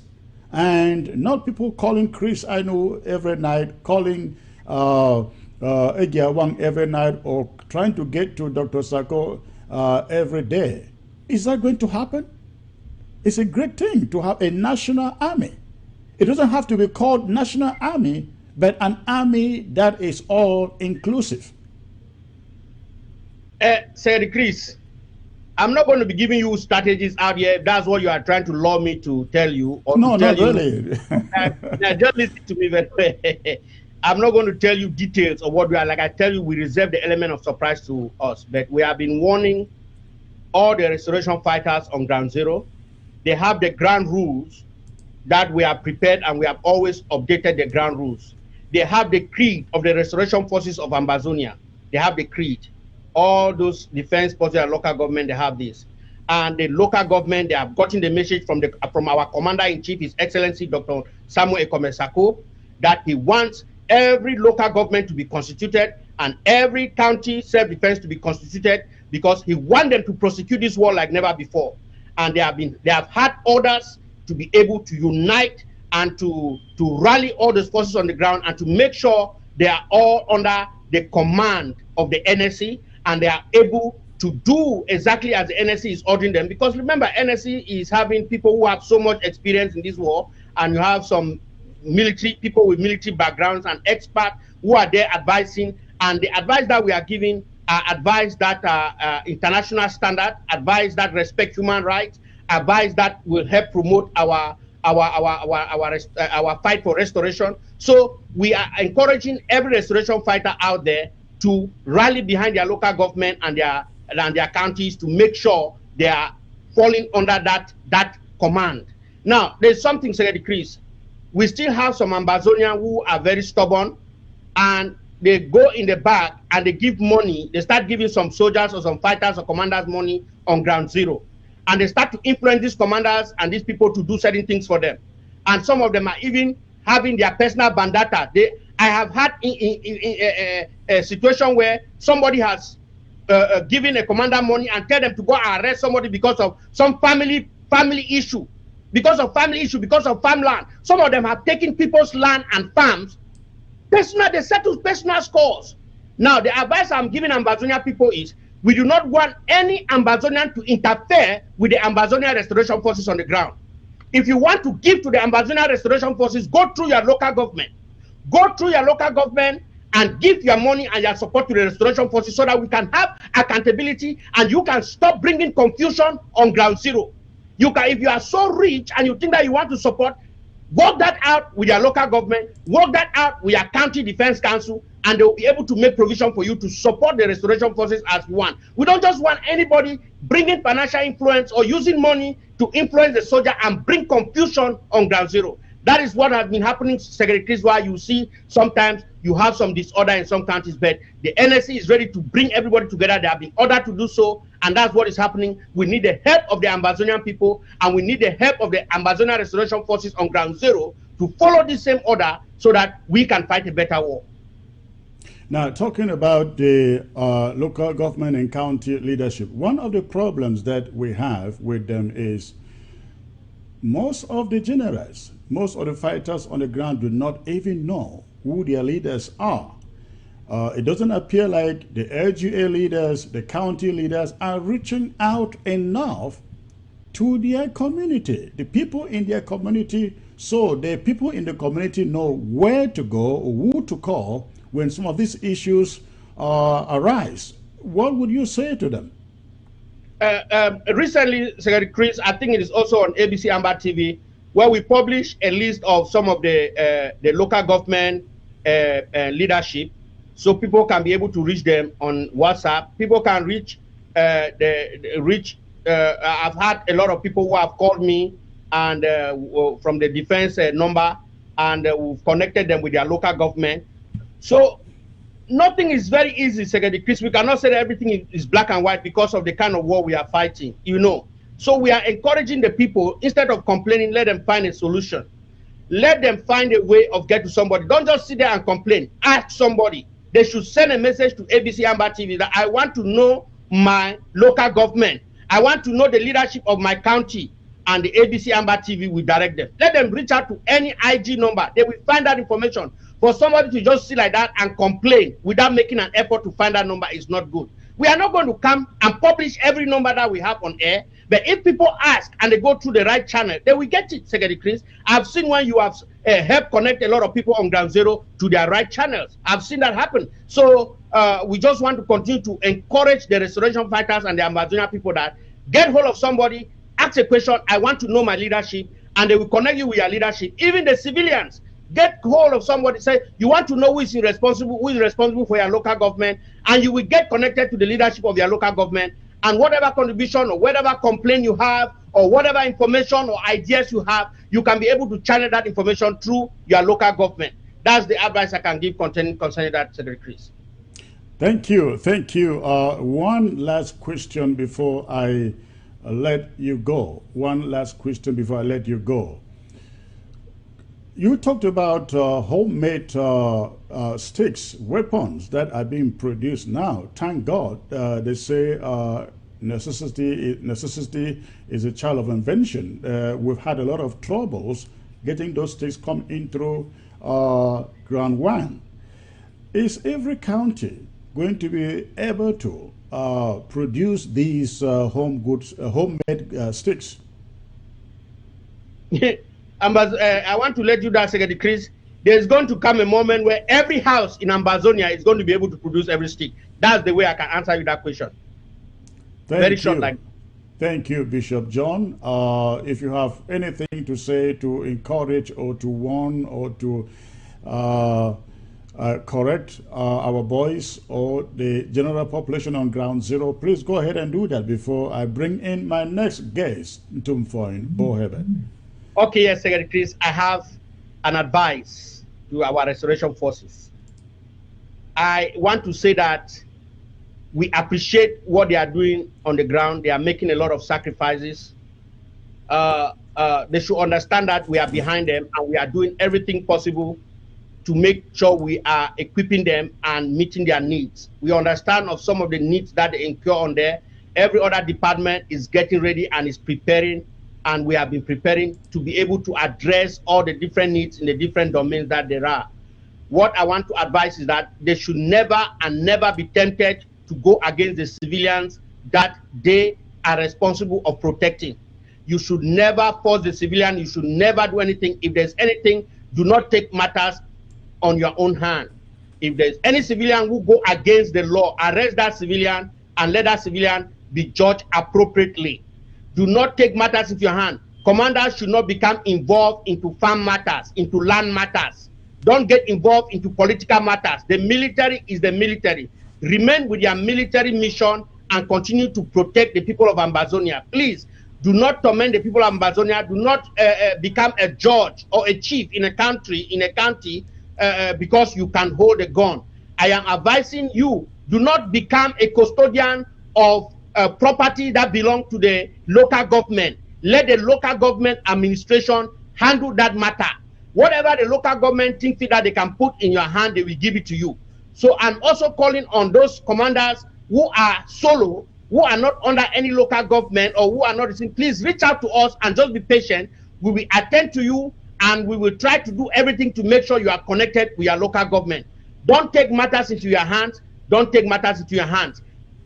and not people calling Chris I know every night, calling Egiawang every night, or trying to get to Dr. Sako every day. Is that going to happen? It's a great thing to have a national army. It doesn't have to be called national army, but an army that is all inclusive. Secretary Chris, I'm not going to be giving you strategies out here if that's what you are trying to lure me to tell you. Or no, to tell not you. really. Just listen to me very well. I'm not going to tell you details of what we are. Like I tell you, we reserve the element of surprise to us. But we have been warning all the restoration fighters on ground zero. They have the ground rules that we are prepared, and we have always updated the ground rules. They have the creed of the restoration forces of Ambazonia. They have the creed. All those defense forces and local government, they have this. And the local government, they have gotten the message from our commander-in-chief, His Excellency Dr. Samuel Ekomesako, that he wants every local government to be constituted and every county self-defense to be constituted, because he wants them to prosecute this war like never before. And they have had orders to be able to unite and to rally all those forces on the ground, and to make sure they are all under the command of the NSC, and they are able to do exactly as the NSC is ordering them. Because remember, NSC is having people who have so much experience in this war, and you have some military people with military backgrounds and experts who are there advising, and the advice that we are giving are advice that are international standard, advice that respect human rights, advice that will help promote our fight for restoration. So we are encouraging every restoration fighter out there to rally behind their local government and their counties, to make sure they are falling under that command. Now, there's something, Secretary Chris. We still have some Ambazonians who are very stubborn, and they go in the back and they give money. They start giving some soldiers or some fighters or commanders money on ground zero. And they start to influence these commanders and these people to do certain things for them. And some of them are even having their personal vendetta. I have had a situation where somebody has given a commander money and tell them to go and arrest somebody because of some family issue. because of family issue, because of farmland. Some of them have taken people's land and farms. They settle personal scores. Now, the advice I'm giving Ambazonian people is, we do not want any Ambazonian to interfere with the Ambazonian restoration forces on the ground. If you want to give to the Ambazonian restoration forces, go through your local government. Go through your local government and give your money and your support to the restoration forces so that we can have accountability and you can stop bringing confusion on ground zero. You can, if you are so rich and you think that you want to support, work that out with your local government, work that out with your county defense council, and they will be able to make provision for you to support the restoration forces as we want. We don't just want anybody bringing financial influence or using money to influence the soldier and bring confusion on ground zero. That is what has been happening, Secretary Chris, why you see sometimes you have some disorder in some counties, but the NSC is ready to bring everybody together. They have been ordered to do so, and that's what is happening. We need the help of the Ambazonian people, and we need the help of the Ambazonian restoration forces on ground zero to follow the same order so that we can fight a better war. Now, talking about the local government and county leadership, one of the problems that we have with them is most of the generals, most of the fighters on the ground do not even know who their leaders are. It doesn't appear like the LGA leaders, the county leaders are reaching out enough to their community, the people in their community, so the people in the community know where to go or who to call when some of these issues arise. What would you say to them? Recently, Secretary Chris, I think it is also on ABC Amber TV, where we publish a list of some of the local government leadership, so people can be able to reach them on WhatsApp. People can reach I've had a lot of people who have called me and from the defense number, and we've connected them with their local government. So nothing is very easy, Secretary Chris. We cannot say that everything is black and white because of the kind of war we are fighting, you know. So we are encouraging the people, instead of complaining, let them find a solution. Let them find a way of getting to somebody. Don't just sit there and complain. Ask somebody. They should send a message to ABC Amber TV that I want to know my local government. I want to know the leadership of my county, and the ABC Amber TV will direct them. Let them reach out to any IG number. They will find that information. For somebody to just sit like that and complain without making an effort to find that number is not good. We are not going to come and publish every number that we have on air, but if people ask and they go through the right channel, they will get it, Secretary Chris. I've seen when you have helped connect a lot of people on ground zero to their right channels. I've seen that happen. So we just want to continue to encourage the restoration fighters and the Ambazonian people that get hold of somebody, ask a question, I want to know my leadership, and they will connect you with your leadership. Even the civilians, get hold of somebody, say you want to know who is responsible for your local government, and you will get connected to the leadership of your local government, and whatever contribution or whatever complaint you have or whatever information or ideas you have, you can be able to channel that information through your local government. That's the advice I can give concerning that, Secretary Chris. Thank you. Thank you. One last question before I let you go. One last question before I let you go. You talked about homemade sticks, weapons that are being produced now. Thank God. They say necessity is a child of invention. We've had a lot of troubles getting those sticks come in through ground one. Is every county going to be able to produce these homemade sticks? I want to let you know, Secretary Chris, there's going to come a moment where every house in Ambazonia is going to be able to produce every stick. That's the way I can answer you that question. Very short like. Thank you, Bishop John. If you have anything to say to encourage or to warn or to correct our boys or the general population on ground zero, please go ahead and do that before I bring in my next guest, Ntumfoin Bohebet. Okay, yes, Secretary Chris, I have an advice to our restoration forces. I want to say that we appreciate what they are doing on the ground. They are making a lot of sacrifices. They should understand that we are behind them and we are doing everything possible to make sure we are equipping them and meeting their needs. We understand of some of the needs that they incur on there. Every other department is getting ready and is preparing and we have been preparing to be able to address all the different needs in the different domains that there are. What I want to advise is that they should never and never be tempted to go against the civilians that they are responsible of protecting. You should never force the civilian. You should never do anything. If there's anything, do not take matters on your own hand. If there's any civilian who go against the law, arrest that civilian and let that civilian be judged appropriately. Do not take matters into your hand. Commanders should not become involved into farm matters, into land matters. Don't get involved into political matters. The military is the military. Remain with your military mission and continue to protect the people of Ambazonia. Please, do not torment the people of Ambazonia. Do not become a judge or a chief in a county, because you can hold a gun. I am advising you, do not become a custodian of property that belongs to the local government. Let the local government administration handle that matter. Whatever the local government thinks that they can put in your hand, they will give it to you. So I'm also calling on those commanders who are solo, who are not under any local government or who are not receiving, please reach out to us and just be patient. We will attend to you and we will try to do everything to make sure you are connected with your local government. Don't take matters into your hands. Don't take matters into your hands.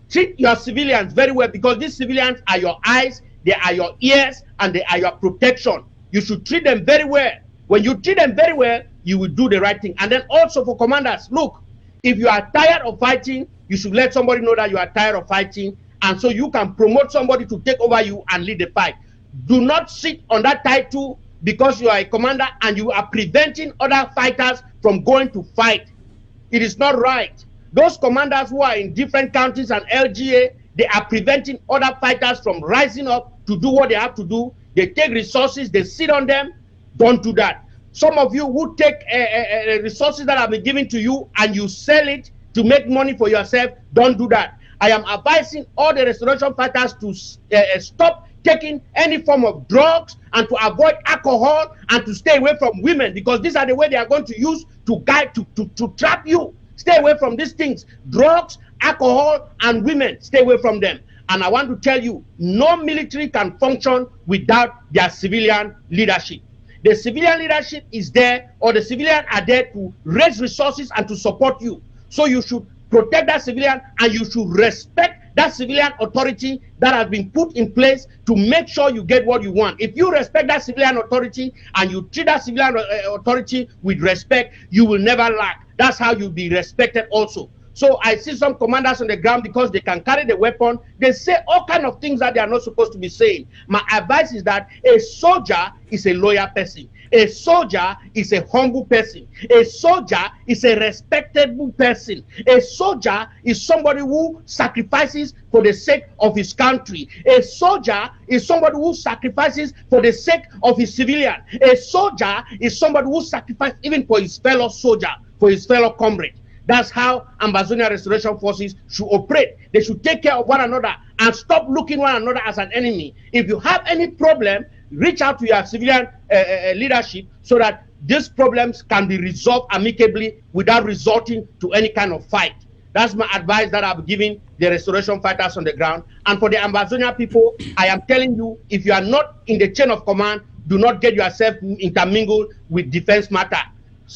Treat your civilians very well, because these civilians are your eyes, they are your ears, and they are your protection. You should treat them very well. When you treat them very well, you will do the right thing. And then also for commanders, look, if you are tired of fighting, you should let somebody know that you are tired of fighting, and so you can promote somebody to take over you and lead the fight. Do not sit on that title because you are a commander and you are preventing other fighters from going to fight. It is not right. Those commanders who are in different counties and LGA, they are preventing other fighters from rising up to do what they have to do. They take resources, they sit on them. Don't do that. Some of you who take resources that have been given to you and you sell it to make money for yourself, don't do that. I am advising all the restoration fighters to stop taking any form of drugs and to avoid alcohol and to stay away from women, because these are the way they are going to use to guide, to trap you. Stay away from these things. Drugs, alcohol, and women. Stay away from them. And I want to tell you, no military can function without their civilian leadership. The civilian leadership is there, or the civilians are there to raise resources and to support you. So you should protect that civilian and you should respect that civilian authority that has been put in place to make sure you get what you want. If you respect that civilian authority and you treat that civilian authority with respect, you will never lack. That's how you'll be respected also. So I see some commanders on the ground, because they can carry the weapon, they say all kinds of things that they are not supposed to be saying. My advice is that a soldier is a loyal person. A soldier is a humble person. A soldier is a respectable person. A soldier is somebody who sacrifices for the sake of his country. A soldier is somebody who sacrifices for the sake of his civilian. A soldier is somebody who sacrifices even for his fellow soldier, for his fellow comrade. That's how Ambazonia Restoration Forces should operate. They should take care of one another and stop looking one another as an enemy. If you have any problem, reach out to your civilian leadership so that these problems can be resolved amicably without resorting to any kind of fight. That's my advice that I've given the restoration fighters on the ground. And for the Ambazonia people, I am telling you, if you are not in the chain of command, do not get yourself intermingled with defense matter.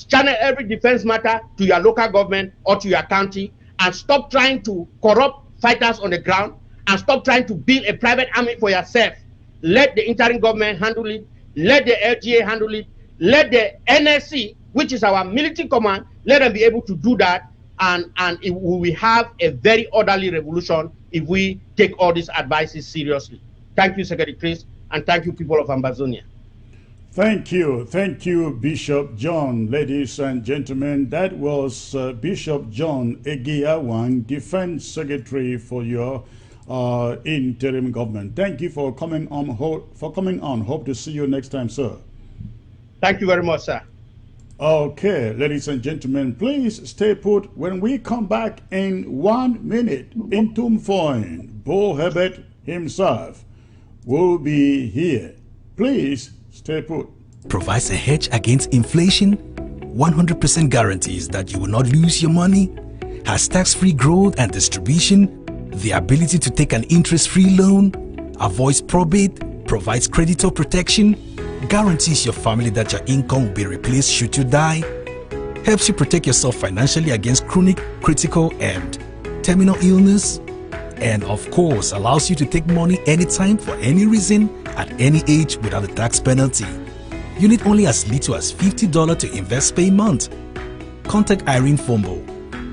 Channel every defense matter to your local government or to your county, and stop trying to corrupt fighters on the ground, and stop trying to build a private army for yourself. Let the interim government handle it. Let the LGA handle it. Let the NSC, which is our military command, let them be able to do that, and we will have a very orderly revolution if we take all these advices seriously. Thank you, Secretary Chris, and thank you, people of Ambazonia. Thank you, Bishop John. Ladies and gentlemen, that was Bishop John Egiawang, Defense Secretary for your interim government. Thank you for coming on. Hope to see you next time, sir. Thank you very much, sir. Okay, ladies and gentlemen, please stay put. When we come back in 1 minute, in Tumfoin, Bo Herbert himself will be here. Please stay put. Provides a hedge against inflation, 100% guarantees that you will not lose your money, has tax-free growth and distribution, the ability to take an interest-free loan, avoids probate, provides creditor protection, guarantees your family that your income will be replaced should you die, helps you protect yourself financially against chronic, critical, and terminal illness, and of course allows you to take money anytime for any reason at any age without a tax penalty. You need only as little as $50 to invest per month. Contact Irene Fombo,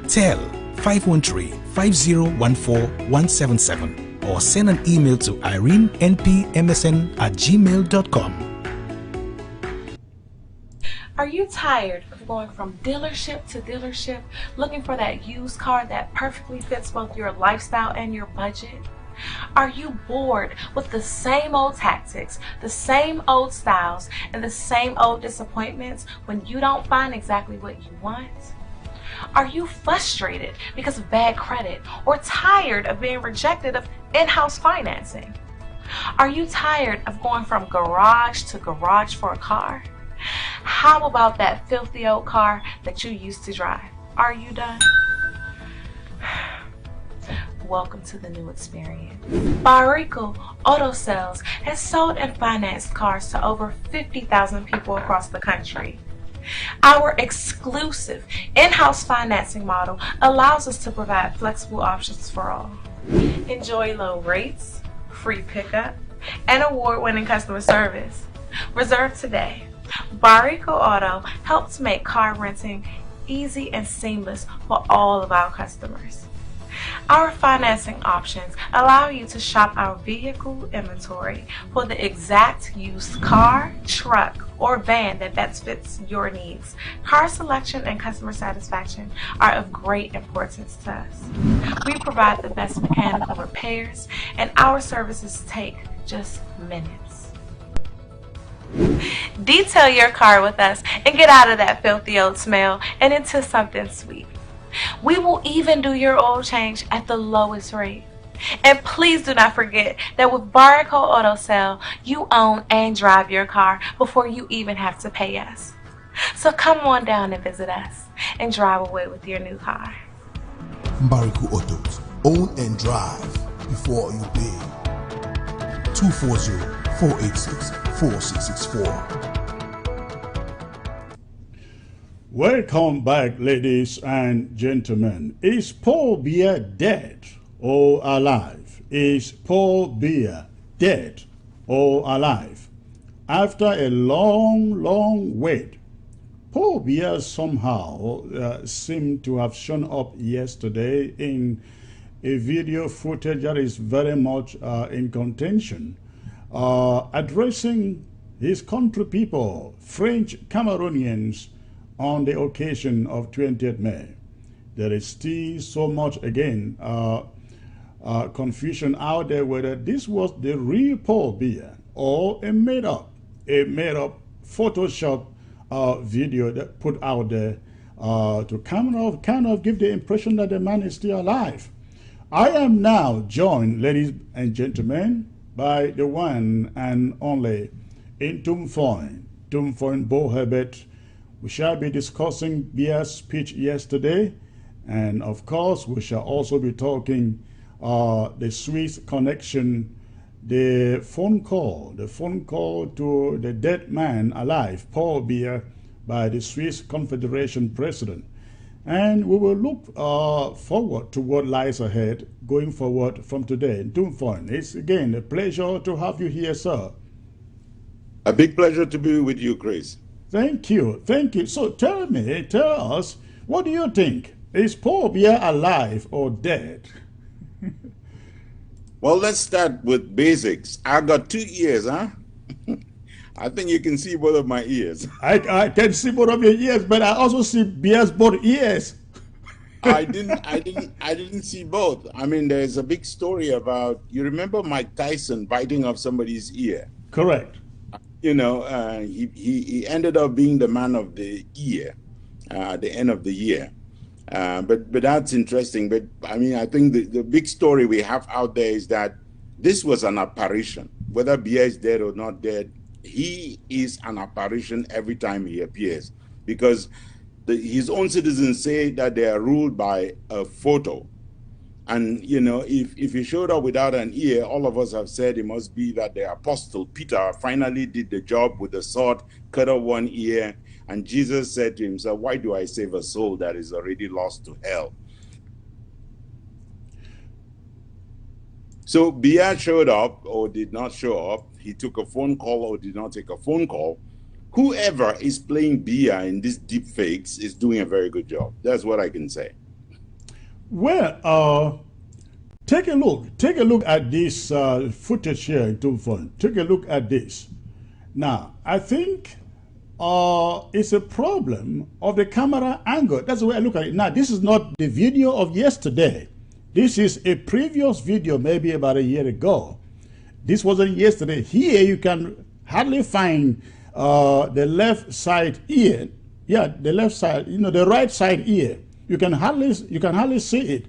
tel 513-5014-177 or send an email to irenenpmsn@gmail.com. Are you tired of going from dealership to dealership looking for that used car that perfectly fits both your lifestyle and your budget? Are you bored with the same old tactics, the same old styles, and the same old disappointments when you don't find exactly what you want? Are you frustrated because of bad credit or tired of being rejected of in-house financing? Are you tired of going from garage to garage for a car? How about that filthy old car that you used to drive? Are you done? Welcome to the new experience. Biya Auto Sales has sold and financed cars to over 50,000 people across the country. Our exclusive in-house financing model allows us to provide flexible options for all. Enjoy low rates, free pickup, and award-winning customer service. Reserve today. Biya Auto helps make car renting easy and seamless for all of our customers. Our financing options allow you to shop our vehicle inventory for the exact used car, truck, or van that best fits your needs. Car selection and customer satisfaction are of great importance to us. We provide the best mechanical repairs, and our services take just minutes. Detail your car with us and get out of that filthy old smell and into something sweet. We will even do your oil change at the lowest rate. And please do not forget that with Biya Auto Sale, you own and drive your car before you even have to pay us. So come on down and visit us and drive away with your new car. Biya Autos, own and drive before you pay. 240-486-4664. Welcome back, ladies and gentlemen. Is Paul Biya dead or alive? Is Paul Biya dead or alive? After a long wait, Paul Biya somehow seemed to have shown up yesterday in a video footage that is very much in contention, addressing his country people, French Cameroonians, on the occasion of 20th May. There is still so much, again, confusion out there whether this was the real Paul Biya or a made-up Photoshop video that put out there to kind of give the impression that the man is still alive. I am now joined, ladies and gentlemen, by the one and only Intumfoin Bohebet. We shall be discussing Biya's speech yesterday, and of course we shall also be talking the Swiss connection, the phone call to the dead man alive, Paul Biya, by the Swiss Confederation president. And we will look forward to what lies ahead going forward from today. Intumfoin, it's again a pleasure to have you here, sir. A big pleasure to be with you, Chris. Thank you. So tell us, what do you think? Is Paul Biya alive or dead? Well, let's start with basics. I got 2 ears, huh? I think you can see both of my ears. I can see both of your ears, but I also see Biya's both ears. I didn't see both. I mean, there's a big story about, you remember Mike Tyson biting off somebody's ear? Correct. You know, he ended up being the man of the year at the end of the year. But that's interesting. But I mean, I think the big story we have out there is that this was an apparition. Whether Biya is dead or not dead, he is an apparition every time he appears, because his own citizens say that they are ruled by a photo. And, you know, if he showed up without an ear, all of us have said it must be that the apostle Peter finally did the job with the sword, cut off one ear. And Jesus said to himself, why do I save a soul that is already lost to hell? So Biya showed up or did not show up. He took a phone call or did not take a phone call. Whoever is playing Biya in these deep fakes is doing a very good job. That's what I can say. Well, take a look. Take a look at this footage here in Tumphone. Take a look at this. Now, I think it's a problem of the camera angle. That's the way I look at it. Now, this is not the video of yesterday. This is a previous video, maybe about a year ago. This wasn't yesterday. Here you can hardly find the left side ear. Yeah, the left side, you know, the right side ear. You can hardly see it.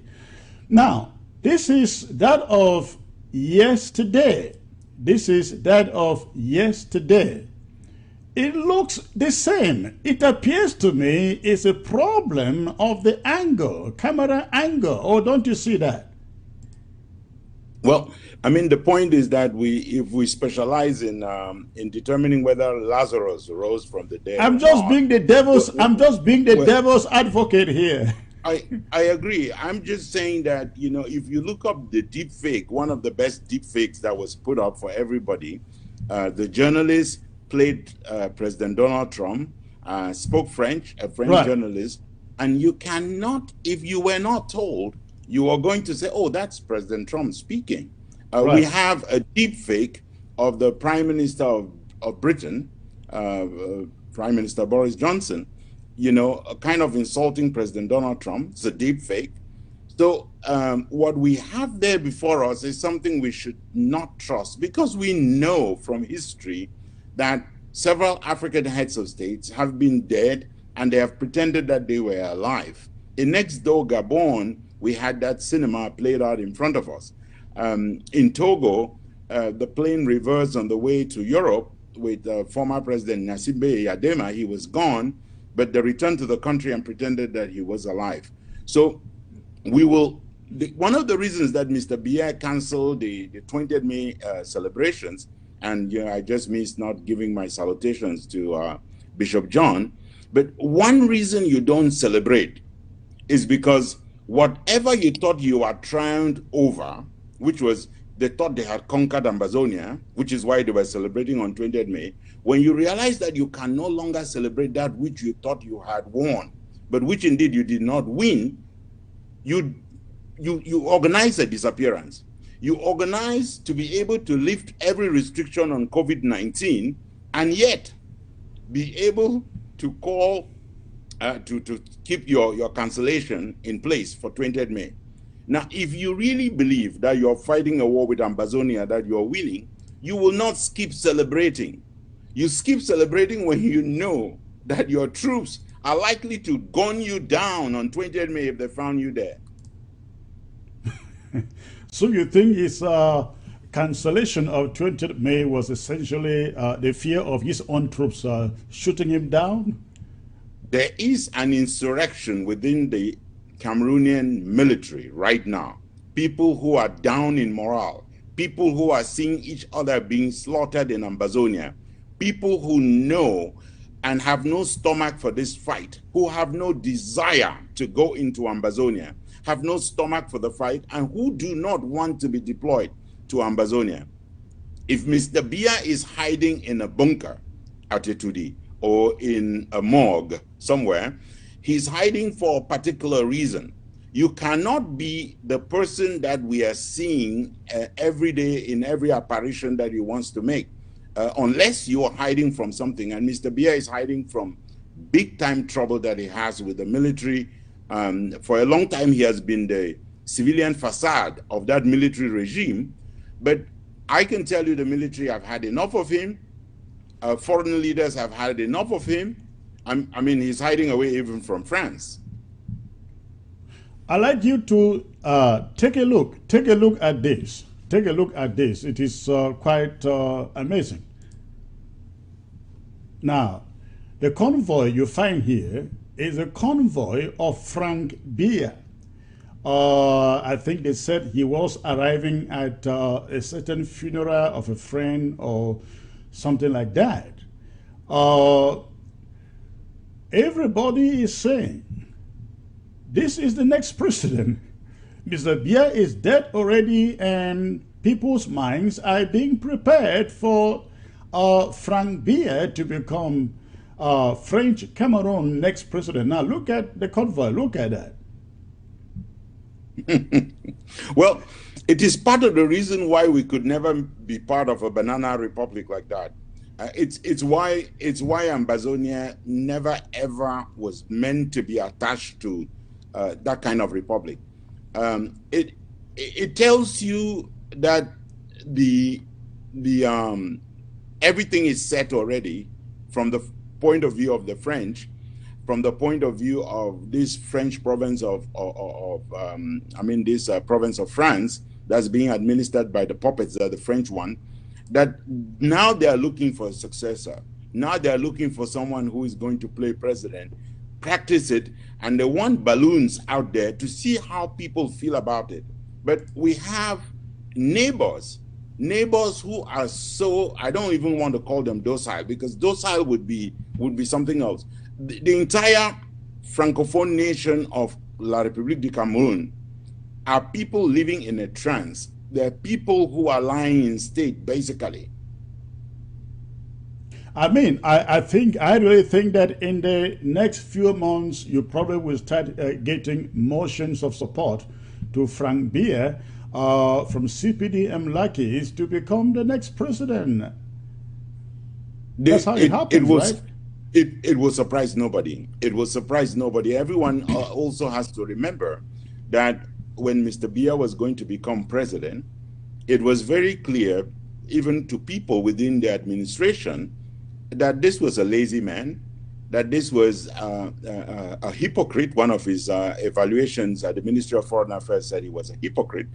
Now, this is that of yesterday. This is that of yesterday. It looks the same. It appears to me it's a problem of the angle, camera angle. Or don't you see that? Well, I mean, the point is that if we specialize in determining whether Lazarus rose from the dead, I'm just being the devil's advocate here. I agree. I'm just saying that, you know, if you look up the deep fake, one of the best deep fakes that was put up for everybody, the journalist played President Donald Trump, spoke French, a French journalist, and you cannot, if you were not told, you are going to say, oh, that's President Trump speaking. We have a deep fake of the Prime Minister of Britain, Prime Minister Boris Johnson, you know, kind of insulting President Donald Trump. It's a deep fake. So what we have there before us is something we should not trust, because we know from history that several African heads of states have been dead and they have pretended that they were alive. In next door Gabon, we had that cinema played out in front of us. In Togo, the plane reversed on the way to Europe with former President Nasibe Yadema. He was gone, but they returned to the country and pretended that he was alive. So we will, one of the reasons that Mr. Biya canceled the 20th May celebrations, and you know, I just missed not giving my salutations to Bishop John, but one reason you don't celebrate is because whatever you thought you were triumphed over, which was they thought they had conquered Ambazonia, which is why they were celebrating on 20th May, when you realize that you can no longer celebrate that which you thought you had won, but which indeed you did not win, you organize a disappearance. You organize to be able to lift every restriction on COVID-19 and yet be able to call to keep your cancellation in place for 20th May. Now, if you really believe that you're fighting a war with Ambazonia, that you're winning, you will not skip celebrating. You skip celebrating when you know that your troops are likely to gun you down on 20th May if they found you there. So you think his cancellation of 20th May was essentially the fear of his own troops shooting him down? There is an insurrection within the Cameroonian military right now. People who are down in morale, people who are seeing each other being slaughtered in Ambazonia, people who know and have no stomach for this fight, who have no desire to go into Ambazonia, have no stomach for the fight, and who do not want to be deployed to Ambazonia. If Mr. Biya is hiding in a bunker at Etudi or in a morgue somewhere, he's hiding for a particular reason. You cannot be the person that we are seeing every day in every apparition that he wants to make, unless you are hiding from something. And Mr. Biya is hiding from big time trouble that he has with the military. For a long time, he has been the civilian facade of that military regime. But I can tell you the military have had enough of him. Foreign leaders have had enough of him. I mean, he's hiding away even from France. I'd like you to take a look at this. Take a look at this. It is quite amazing. Now, the convoy you find here is a convoy of Frank Biya. I think they said he was arriving at a certain funeral of a friend or something like that. Uh, Everybody is saying this is the next president. Mr. Biya is dead already, and people's minds are being prepared for Frank Biya to become French Cameroon next president. Now look at the convoy. Look at that. Well, it is part of the reason why we could never be part of a banana republic like that. It's why Ambazonia never ever was meant to be attached to that kind of republic. It tells you that the everything is set already from the point of view of the French, from the point of view of this French province this province of France that's being administered by the puppets, the French one, that now they are looking for a successor. Now they are looking for someone who is going to play president, practice it, and they want balloons out there to see how people feel about it. But we have neighbors who are so, I don't even want to call them docile, because docile would be something else. The entire Francophone nation of La République du Cameroun are people living in a trance. They're people who are lying in state, basically. I mean, I really think that in the next few months, you probably will start getting motions of support to Frank Biya from CPDM Luckies to become the next president. That's how it happens, right? It will surprise nobody. It will surprise nobody. Everyone also has to remember that when Mr. Biya was going to become president, it was very clear, even to people within the administration, that this was a lazy man, that this was a hypocrite. One of his evaluations at the Ministry of Foreign Affairs said he was a hypocrite.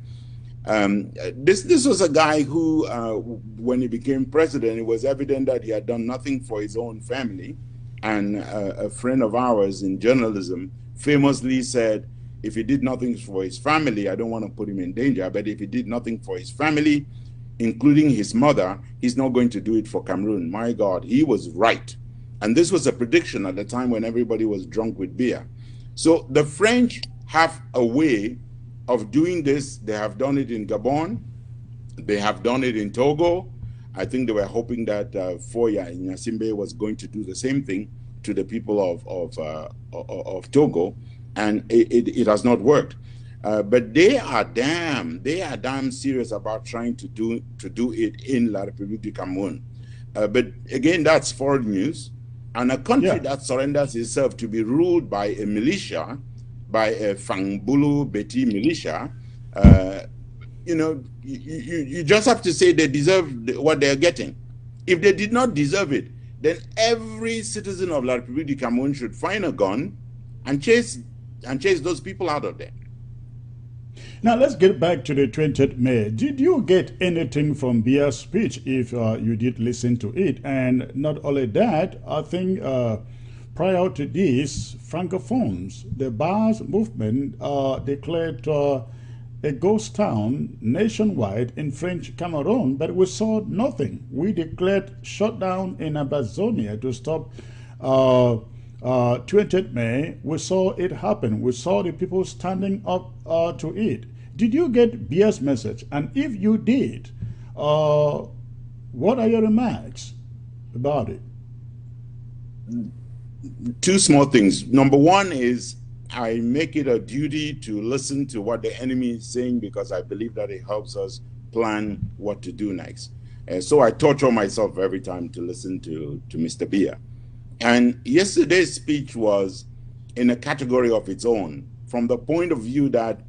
This was a guy who, when he became president, it was evident that he had done nothing for his own family. And a friend of ours in journalism famously said, if he did nothing for his family, I don't want to put him in danger, but if he did nothing for his family, including his mother, he's not going to do it for Cameroon. My God, he was right. And this was a prediction at the time when everybody was drunk with beer. So the French have a way of doing this. They have done it in Gabon. They have done it in Togo. I think they were hoping that Foya in Nyasimbe was going to do the same thing to the people of Togo, and it has not worked. But they are damn serious about trying to do it in La République du Cameroun. But again, that's foreign news. And a country that surrenders itself to be ruled by a militia, by a Fangbulu Beti militia, you just have to say they deserve what they're getting. If they did not deserve it, then every citizen of La République du Cameroun should find a gun and chase those people out of there. Now let's get back to the 20th May. Did you get anything from Biya's speech if you did listen to it? And not only that, I think prior to this, Francophones, the Bars movement declared a ghost town nationwide in French Cameroon, but we saw nothing. We declared shutdown in Ambazonia to stop 20th May. We saw it happen. We saw the people standing up to it. Did you get Biya's message? And if you did, what are your remarks about it? Two small things. Number one is I make it a duty to listen to what the enemy is saying, because I believe that it helps us plan what to do next. So I torture myself every time to listen to Mr. Biya. And yesterday's speech was in a category of its own, from the point of view that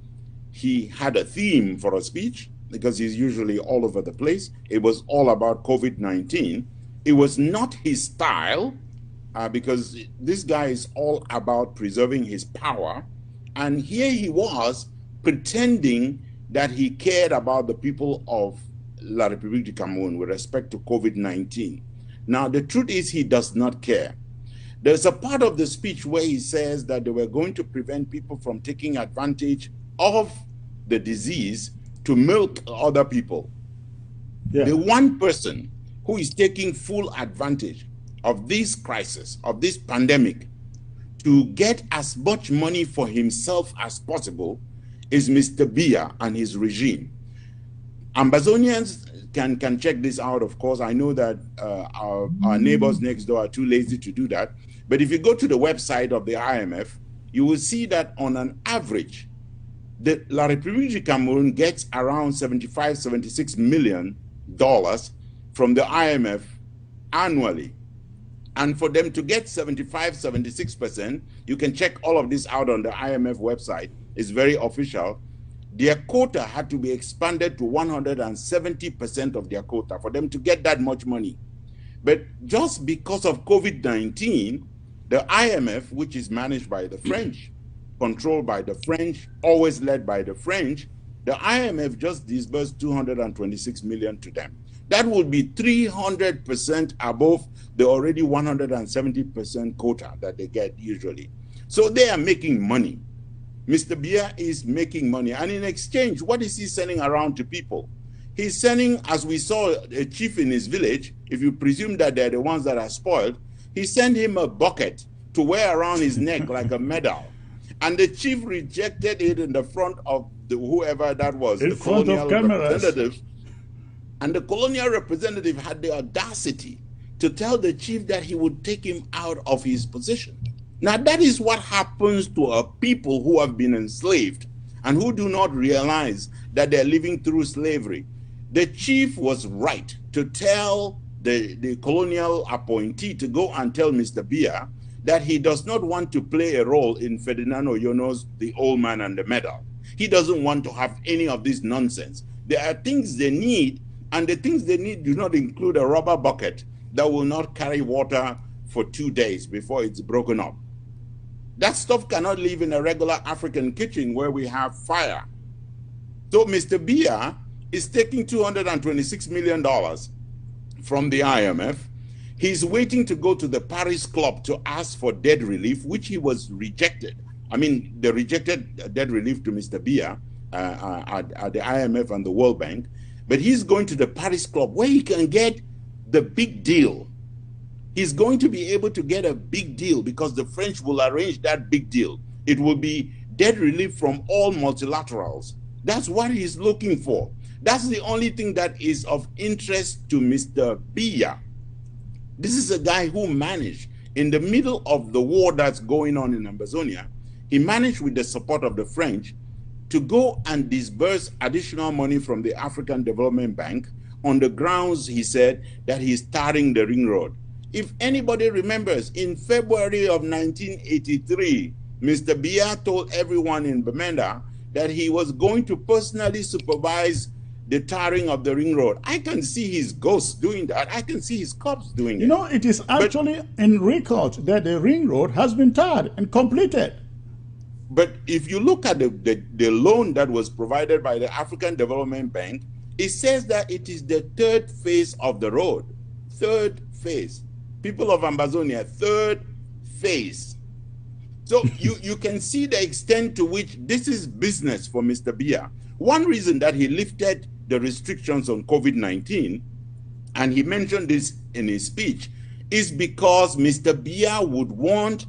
he had a theme for a speech, because he's usually all over the place. It was all about COVID-19. It was not his style, because this guy is all about preserving his power. And here he was pretending that he cared about the people of La République du Cameroun with respect to COVID-19. Now, the truth is he does not care. There's a part of the speech where he says that they were going to prevent people from taking advantage of the disease to milk other people. Yeah. The one person who is taking full advantage of this crisis, of this pandemic, to get as much money for himself as possible is Mr. Biya and his regime. Ambazonians can check this out, of course. I know that our neighbors next door are too lazy to do that. But if you go to the website of the IMF, you will see that on an average, the La République du Cameroon gets around $76 million from the IMF annually. And for them to get 76%, you can check all of this out on the IMF website. It's very official. Their quota had to be expanded to 170% of their quota for them to get that much money. But just because of COVID-19, the IMF, which is managed by the French, controlled by the French, always led by the French, the IMF just disbursed 226 million to them. That would be 300% above the already 170% quota that they get usually. So they are making money. Mr. Biya is making money. And in exchange, what is he sending around to people? He's sending, as we saw a chief in his village, if you presume that they're the ones that are spoiled, he sent him a bucket to wear around his neck like a medal. And the chief rejected it in the front of whoever that was, in the front colonial of cameras. representative. And the colonial representative had the audacity to tell the chief that he would take him out of his position. Now, that is what happens to a people who have been enslaved and who do not realize that they're living through slavery. The chief was right to tell the colonial appointee to go and tell Mr. Biya that he does not want to play a role in Ferdinand Oyono's The Old Man and the Medal. He doesn't want to have any of this nonsense. There are things they need, and the things they need do not include a rubber bucket that will not carry water for 2 days before it's broken up. That stuff cannot live in a regular African kitchen where we have fire. So Mr. Biya is taking $226 million from the IMF. He's waiting to go to the Paris Club to ask for debt relief, which he was rejected. I mean, they rejected debt relief to Mr. Biya at the IMF and the World Bank. But he's going to the Paris Club where he can get the big deal. He's going to be able to get a big deal because the French will arrange that big deal. It will be debt relief from all multilaterals. That's what he's looking for. That's the only thing that is of interest to Mr. Biya. This is a guy who managed, in the middle of the war that's going on in Ambazonia, he managed with the support of the French to go and disburse additional money from the African Development Bank on the grounds, he said, that he's tarring the ring road. If anybody remembers, in February of 1983, Mr. Biya told everyone in Bamenda that he was going to personally supervise the tarring of the ring road. I can see his ghosts doing that. I can see his cops doing it. You know, it is actually in record that the ring road has been tarred and completed. But if you look at the loan that was provided by the African Development Bank, it says that it is the third phase of the road. Third phase. People of Ambazonia, third phase. So you can see the extent to which this is business for Mr. Biya. One reason that he lifted the restrictions on COVID-19, and he mentioned this in his speech, is because Mr. Biya would want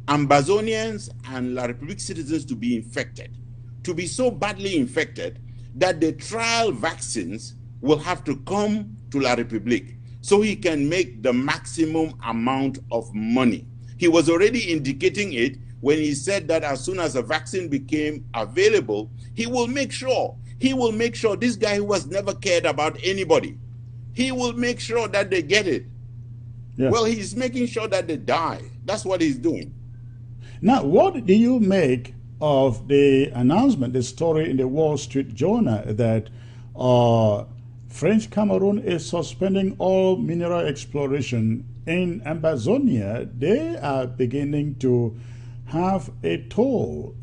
Ambazonians and La République citizens to be infected, to be so badly infected that the trial vaccines will have to come to La République so he can make the maximum amount of money. He was already indicating it when he said that as soon as a vaccine became available, he will make sure this guy who has never cared about anybody, he will make sure that they get it. Yeah. Well, he's making sure that they die. That's what he's doing. Now, what do you make of the announcement, the story in the Wall Street Journal that French Cameroon is suspending all mineral exploration in Ambazonia? They are beginning to have a toll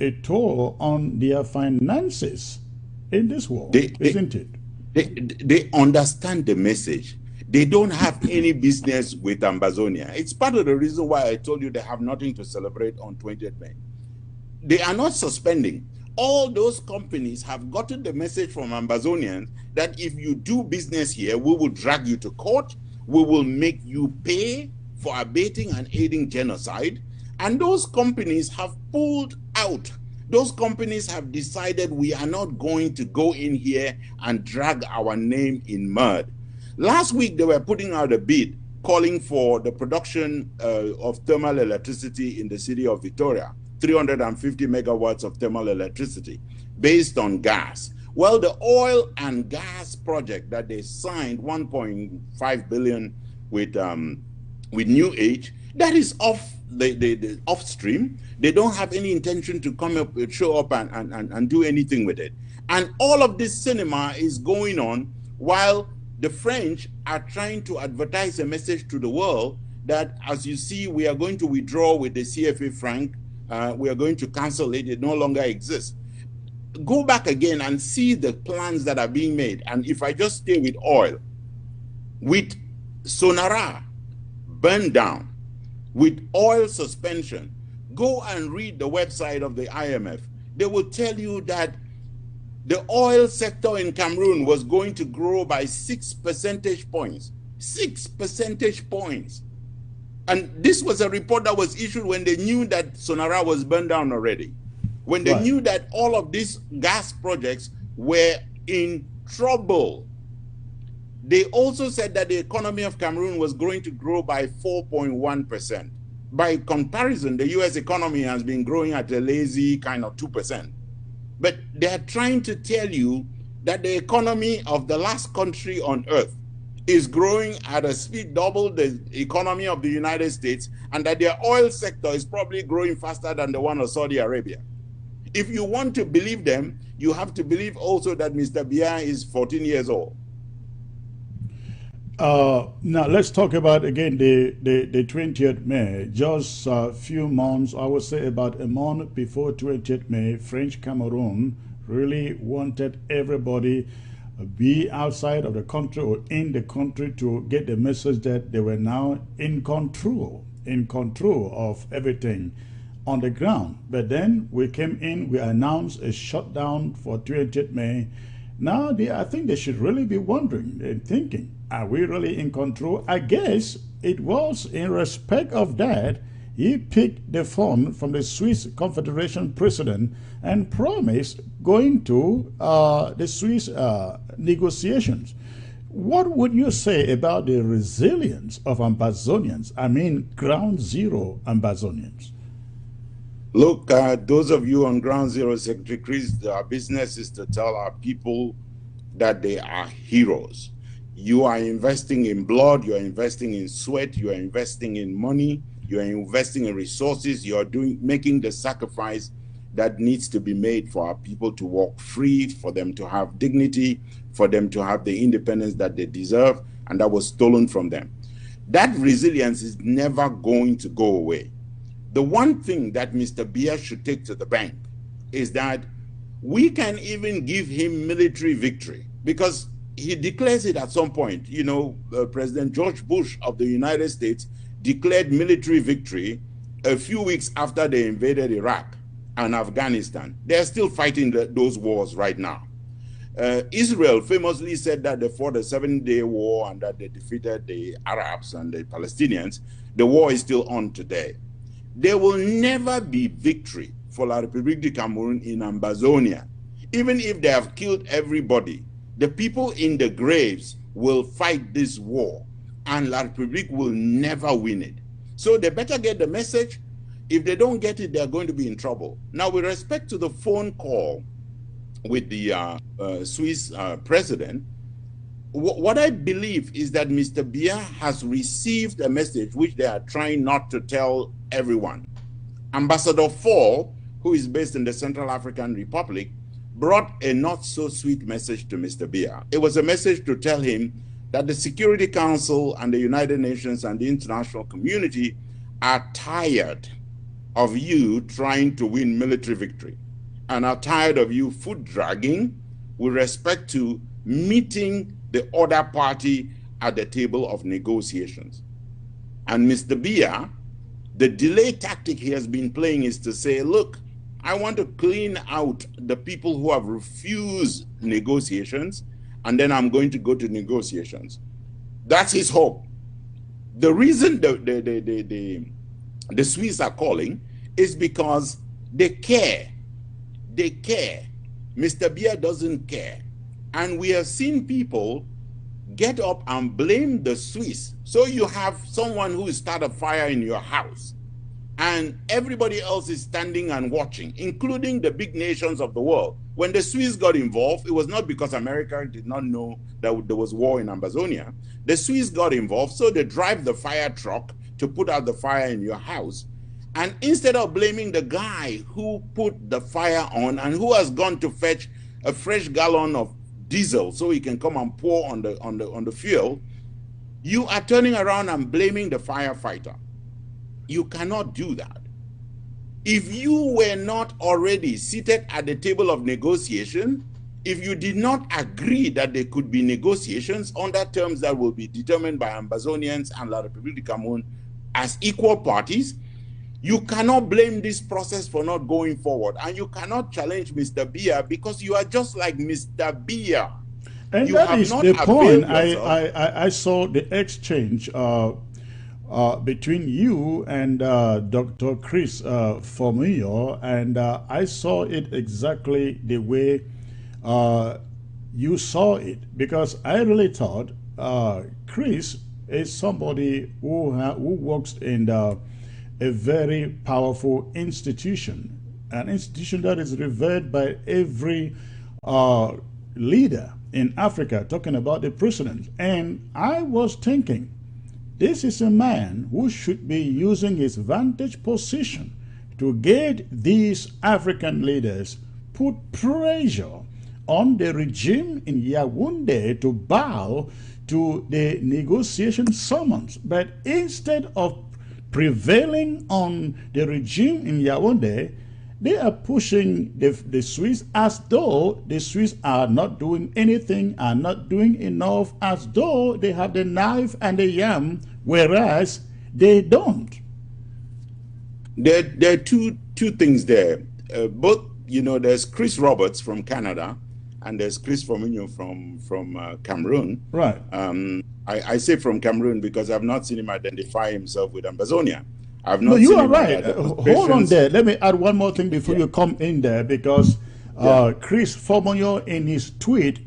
on their finances in this war, isn't it? They understand the message. They don't have any business with Ambazonia. It's part of the reason why I told you they have nothing to celebrate on 20th May. They are not suspending. all those companies have gotten the message from Ambazonians that if you do business here, we will drag you to court, we will make you pay for abating and aiding genocide. And those companies have pulled out. Those companies have decided we are not going to go in here and drag our name in mud. Last week, they were putting out a bid calling for the production of thermal electricity in the city of Victoria, 350 megawatts of thermal electricity based on gas. Well, the oil and gas project that they signed, 1.5 billion with New Age, that is off the off stream. They don't have any intention to come up, show up and do anything with it. And all of this cinema is going on while the French are trying to advertise a message to the world that, as you see, we are going to withdraw with the CFA franc. We are going to cancel it. It no longer exists. Go back again and see the plans that are being made. And if I just stay with oil, with Sonara burned down, with oil suspension, go and read the website of the IMF. They will tell you that the oil sector in Cameroon was going to grow by 6 percentage points. 6 percentage points. And this was a report that was issued when they knew that Sonara was burned down already. When they knew that all of these gas projects were in trouble. They also said that the economy of Cameroon was going to grow by 4.1%. By comparison, the US economy has been growing at a lazy kind of 2%. But they're trying to tell you that the economy of the last country on earth is growing at a speed double the economy of the United States, and that their oil sector is probably growing faster than the one of Saudi Arabia. If you want to believe them, you have to believe also that Mr. Biya is 14 years old. Now let's talk about again the 20th May. Just a few months, I would say about a month before 20th May, French Cameroon really wanted everybody be outside of the country or in the country to get the message that they were now in control of everything on the ground. But then we came in, we announced a shutdown for 20th May. Now I think they should really be wondering and thinking, are we really in control? I guess it was in respect of that he picked the phone from the Swiss Confederation president and promised going to the Swiss negotiations. What would you say about the resilience of Ambazonians? I mean, ground zero Ambazonians. Look, those of you on ground zero, Secretary Chris, our business is to tell our people that they are heroes. You are investing in blood, you are investing in sweat, you are investing in money, you are investing in resources, you are making the sacrifice that needs to be made for our people to walk free, for them to have dignity, for them to have the independence that they deserve and that was stolen from them. That resilience is never going to go away. The one thing that Mr. Biya should take to the bank is that we can even give him military victory, because he declares it at some point. You know, President George Bush of the United States declared military victory a few weeks after they invaded Iraq and Afghanistan. They're still fighting those wars right now. Israel famously said that they fought a 7-day war and that they defeated the Arabs and the Palestinians. The war is still on today. There will never be victory for La République du Cameroun in Ambazonia. Even if they have killed everybody, the people in the graves will fight this war, and La République will never win it. So they better get the message. If they don't get it, they're going to be in trouble. Now, with respect to the phone call with the Swiss president, what I believe is that Mr. Biya has received a message which they are trying not to tell everyone. Ambassador Fall, who is based in the Central African Republic, brought a not so sweet message to Mr. Biya. It was a message to tell him that the Security Council and the United Nations and the international community are tired of you trying to win military victory and are tired of you foot dragging with respect to meeting the other party at the table of negotiations. And Mr. Biya, the delay tactic he has been playing is to say, look, I want to clean out the people who have refused negotiations, and then I'm going to go to negotiations. That's his hope. The reason the Swiss are calling is because they care. They care. Mr. Biya doesn't care. And we have seen people get up and blame the Swiss. So you have someone who start a fire in your house, and everybody else is standing and watching, including the big nations of the world. When the Swiss got involved, it was not because America did not know that there was war in Ambazonia. The Swiss got involved, so they drive the fire truck to put out the fire in your house. And instead of blaming the guy who put the fire on and who has gone to fetch a fresh gallon of diesel so he can come and pour on the fuel, you are turning around and blaming the firefighter. You cannot do that. If you were not already seated at the table of negotiation, if you did not agree that there could be negotiations under terms that will be determined by Ambazonians and La République du Cameroun as equal parties, you cannot blame this process for not going forward. And you cannot challenge Mr. Biya because you are just like Mr. Biya. And you that is the point. I saw the exchange between you and Dr. Chris Formiyo, and I saw it exactly the way you saw it, because I really thought Chris is somebody who works in a very powerful institution, an institution that is revered by every leader in Africa, talking about the president. And I was thinking, this is a man who should be using his vantage position to get these African leaders put pressure on the regime in Yaoundé to bow to the negotiation summons. But instead of prevailing on the regime in Yaoundé, they are pushing the Swiss as though the Swiss are not doing anything, are not doing enough, as though they have the knife and the yam, whereas they don't. There are two things there. Both, there's Chris Roberts from Canada, and there's Chris Formiyo from Cameroon. Right. I say from Cameroon because I've not seen him identify himself with Ambazonia. I've not. No, you seen are him right. Hold on there. Let me add one more thing before you come in there, because Chris Formiyo in his tweet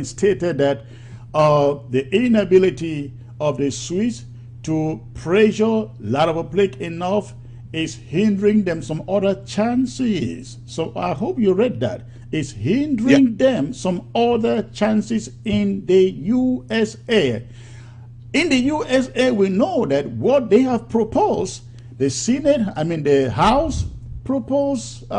stated that the inability of the Swiss to pressure La République enough is hindering them some other chances. So I hope you read that. It's hindering them some other chances in the USA. In the USA, we know that what they have proposed, the Senate, the House proposed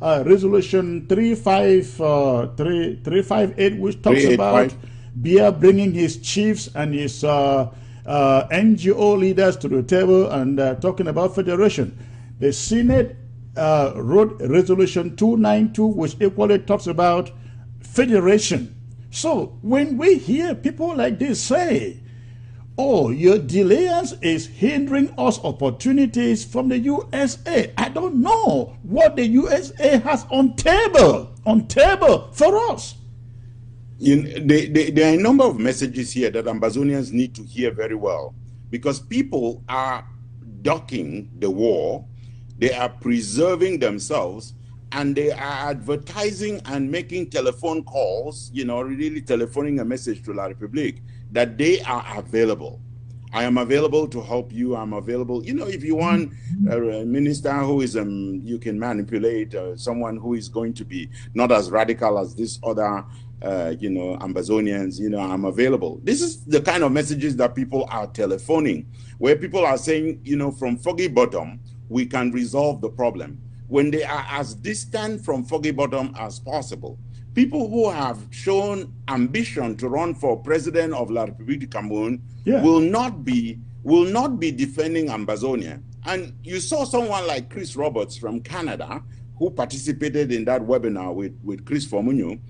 Resolution 358, which talks about Biya bringing his chiefs and his NGO leaders to the table and talking about federation. The Senate wrote Resolution 292, which equally talks about federation. So when we hear people like this say, oh, your delayance is hindering us opportunities from the USA, I don't know what the USA has on table for us. There are a number of messages here that Ambazonians need to hear very well, because people are ducking the war, they are preserving themselves, and they are advertising and making telephone calls, really telephoning a message to La République that they are available. I am available to help you. I'm available. If you want a minister who is, you can manipulate, someone who is going to be not as radical as this other, Ambazonians, I'm available. This is the kind of messages that people are telephoning, where people are saying, from Foggy Bottom, we can resolve the problem, when they are as distant from Foggy Bottom as possible. People who have shown ambition to run for president of La République du Cameroun will not be defending Ambazonia. And you saw someone like Chris Roberts from Canada, who participated in that webinar with Chris Formiyo.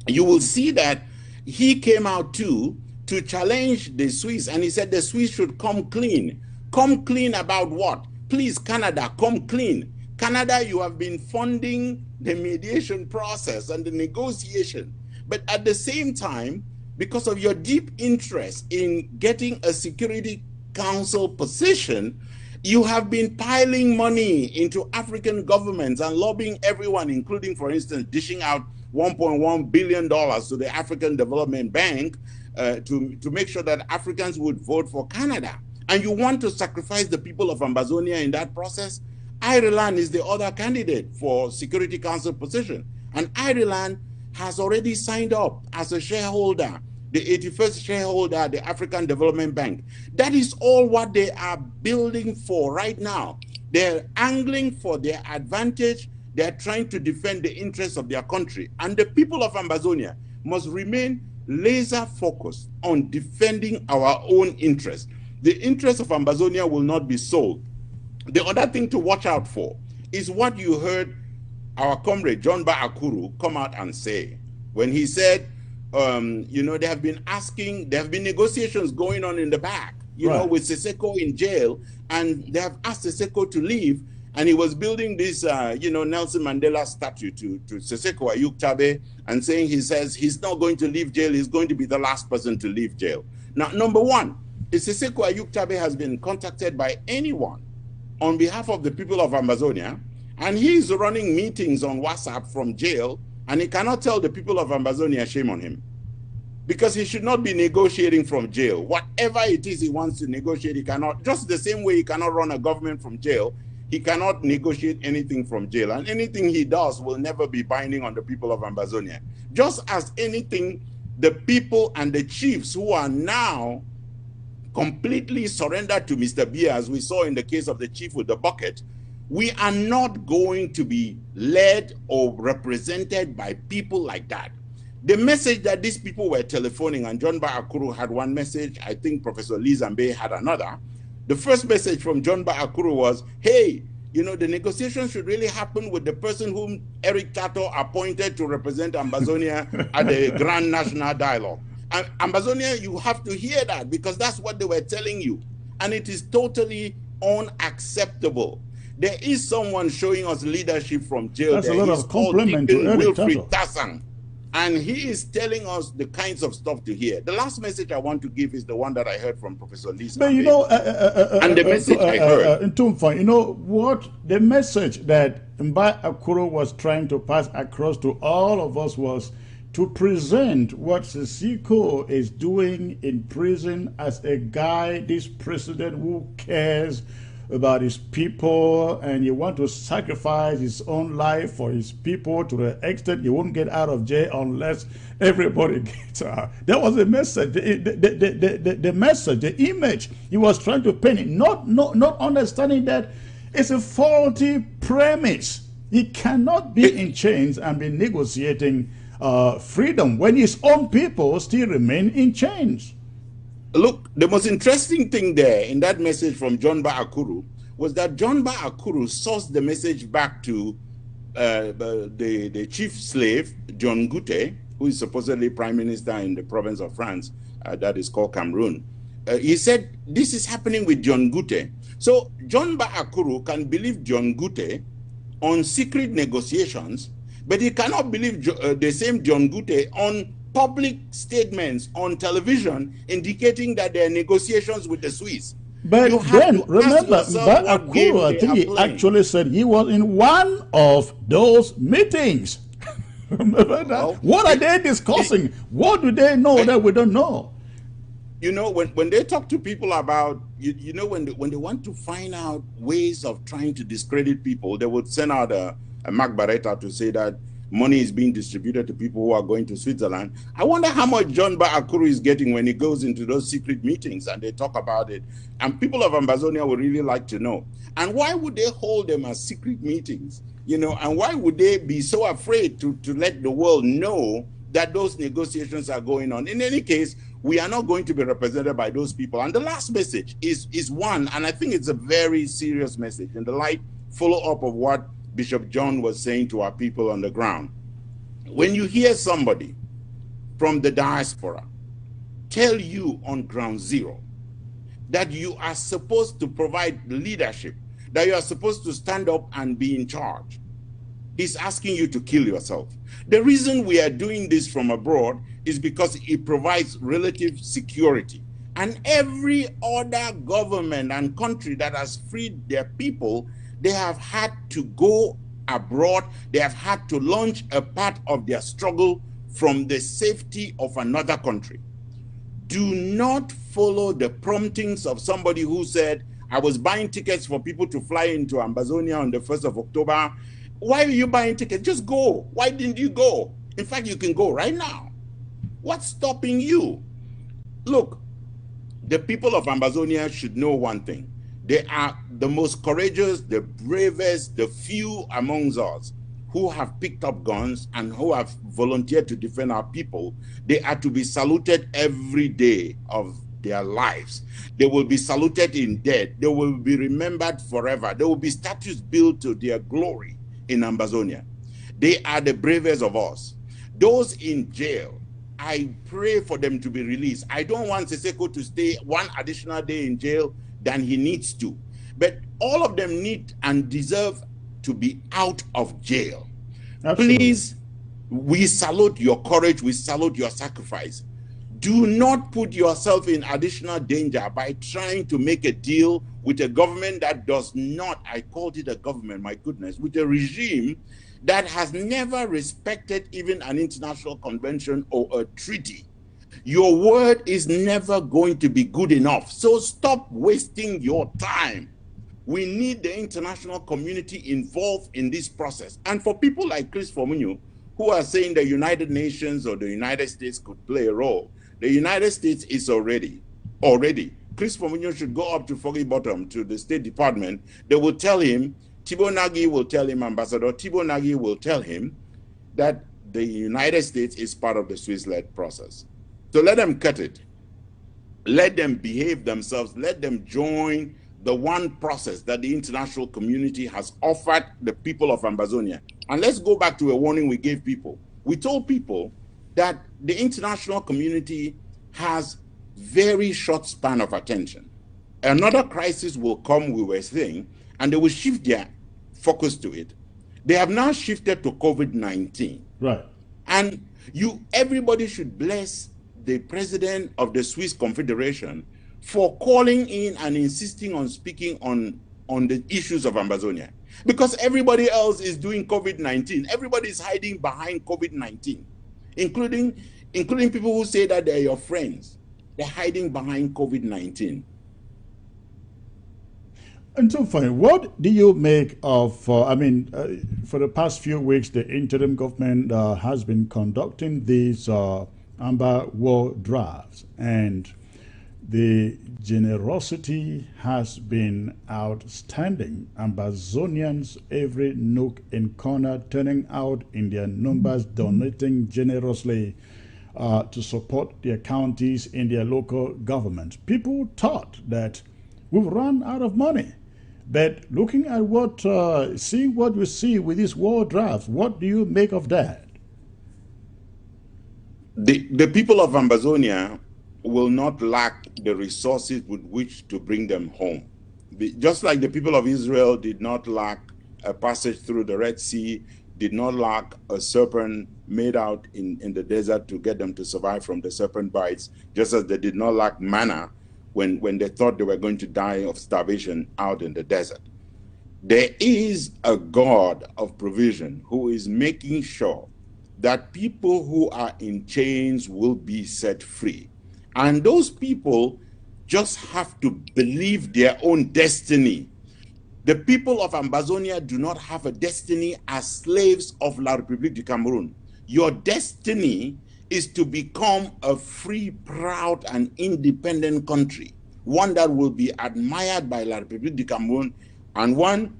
You will see that he came out too to challenge the Swiss, and he said the Swiss should come clean. Come clean about what? Please, Canada, come clean. Canada, you have been funding the mediation process and the negotiation. But at the same time, because of your deep interest in getting a Security Council position, you have been piling money into African governments and lobbying everyone, including, for instance, dishing out $1.1 billion to the African Development Bank to make sure that Africans would vote for Canada. And you want to sacrifice the people of Ambazonia in that process? Ireland is the other candidate for Security Council position. And Ireland has already signed up as a shareholder, the 81st shareholder, the African Development Bank. That is all what they are building for right now. They're angling for their advantage. They're trying to defend the interests of their country. And the people of Ambazonia must remain laser focused on defending our own interests. The interests of Ambazonia will not be sold. The other thing to watch out for is what you heard our comrade John Ba Akuru come out and say when he said, you know, there have been negotiations going on in the back, you know, with Siseko in jail, and they have asked Siseko to leave, and he was building this, you know, Nelson Mandela statue to Siseko Ayuk Tabe, and saying he says he's not going to leave jail, he's going to be the last person to leave jail. Now, number one, if Siseko Ayuk Tabe has been contacted by anyone on behalf of the people of Ambazonia, and he's running meetings on WhatsApp from jail, and he cannot tell the people of Ambazonia, shame on him, because he should not be negotiating from jail. Whatever it is he wants to negotiate, he cannot, just the same way he cannot run a government from jail, he cannot negotiate anything from jail, and anything he does will never be binding on the people of Ambazonia. Just as anything, the people and the chiefs who are now completely surrendered to Mr. Biya, as we saw in the case of the chief with the bucket, we are not going to be led or represented by people like that. The message that these people were telephoning, and John Ba Akuru had one message, I think Professor Lee Zambe had another. The first message from John Ba Akuru was, hey, you know, the negotiation should really happen with the person whom Eric Tato appointed to represent Ambazonia at the Grand National Dialogue. And Ambazonia, you have to hear that, because that's what they were telling you. And it is totally unacceptable. There is someone showing us leadership from jail. That's there. a lot He's of compliment to Eric Wilfried Tato. Tassang. And he is telling us the kinds of stuff to hear. The last message I want to give is the one that I heard from Professor Lisa. But you know, and the message I heard. You know what? The message that Mba Akuro was trying to pass across to all of us was to present what Siseko is doing in prison as a guy, this president who cares about his people, and he wants to sacrifice his own life for his people to the extent he won't get out of jail unless everybody gets out. That was the message, the message, the image he was trying to paint it, not understanding that it's a faulty premise. He cannot be in chains and be negotiating freedom when his own people still remain in chains. Look, the most interesting thing there in that message from John Ba Akuru was that John Ba Akuru sourced the message back to the chief slave, John Gute, who is supposedly prime minister in the province of France, that is called Cameroon. He said, this is happening with John Gute. So John Ba Akuru can believe John Gute on secret negotiations, but he cannot believe the same John Gute on public statements on television indicating that there are negotiations with the Swiss. But then, remember, Mba Akuru, I think he actually said he was in one of those meetings. Remember that? Well, what are they discussing? What do they know that we don't know? You know, when they talk to people about, you know, when they want to find out ways of trying to discredit people, they would send out a Mark Barretta to say that money is being distributed to people who are going to Switzerland. I wonder how much John Ba Akuru is getting when he goes into those secret meetings and they talk about it. And people of Ambazonia would really like to know. And why would they hold them as secret meetings? You know, and why would they be so afraid to let the world know that those negotiations are going on? In any case, we are not going to be represented by those people. And the last message is one, and I think it's a very serious message in the light follow-up of what Bishop John was saying to our people on the ground. When you hear somebody from the diaspora tell you on ground zero that you are supposed to provide leadership that you are supposed to stand up and be in charge. He's asking you to kill yourself. The reason we are doing this from abroad is because it provides relative security. And every other government and country that has freed their people, they have had to go abroad. They have had to launch a part of their struggle from the safety of another country. Do not follow the promptings of somebody who said, I was buying tickets for people to fly into Ambazonia on the 1st of October. Why are you buying tickets? Just go. Why didn't you go? In fact, you can go right now. What's stopping you? Look, the people of Ambazonia should know one thing. They are the most courageous, the bravest, the few amongst us who have picked up guns and who have volunteered to defend our people. They are to be saluted every day of their lives. They will be saluted in death. They will be remembered forever. There will be statues built to their glory in Ambazonia. They are the bravest of us. Those in jail, I pray for them to be released. I don't want Seseko to stay one additional day in jail than he needs to. But all of them need and deserve to be out of jail. Absolutely. Please, we salute your courage. We salute your sacrifice. Do not put yourself in additional danger by trying to make a deal with a government that does not, I called it a government, my goodness, with a regime that has never respected even an international convention or a treaty. Your word is never going to be good enough. So stop wasting your time. We need the international community involved in this process. And for people like Chris Fomunyo, who are saying the United Nations or the United States could play a role, the United States is already. Chris Fomunyo should go up to Foggy Bottom, to the State Department. They will tell him, Thibault Nagy will tell him, Ambassador Thibault Nagy will tell him that the United States is part of the Swiss-led process. So let them cut it. Let them behave themselves. Let them join the one process that the international community has offered the people of Ambazonia. And let's go back to a warning we gave people. We told people that the international community has very short span of attention. Another crisis will come, we were saying, and they will shift their focus to it. They have now shifted to COVID-19. Right. And everybody should bless the president of the Swiss Confederation for calling in and insisting on speaking on the issues of Ambazonia. Because everybody else is doing COVID-19. Everybody is hiding behind COVID-19, including people who say that they're your friends. They're hiding behind COVID-19. And so, fine, what do you make of, for the past few weeks, the interim government has been conducting these Amber war drafts, and the generosity has been outstanding. Ambazonians, every nook and corner, turning out in their numbers, donating generously to support their counties in their local government. People thought that we've run out of money. But looking at seeing what we see with these war drafts, what do you make of that? The people of Ambazonia will not lack the resources with which to bring them home. Just like the people of Israel did not lack a passage through the Red Sea, did not lack a serpent made out in the desert to get them to survive from the serpent bites, just as they did not lack manna when they thought they were going to die of starvation out in the desert. There is a God of provision who is making sure that people who are in chains will be set free. And those people just have to believe their own destiny. The people of Ambazonia do not have a destiny as slaves of La République du Cameroon. Your destiny is to become a free, proud, and independent country, one that will be admired by La République du Cameroon, and one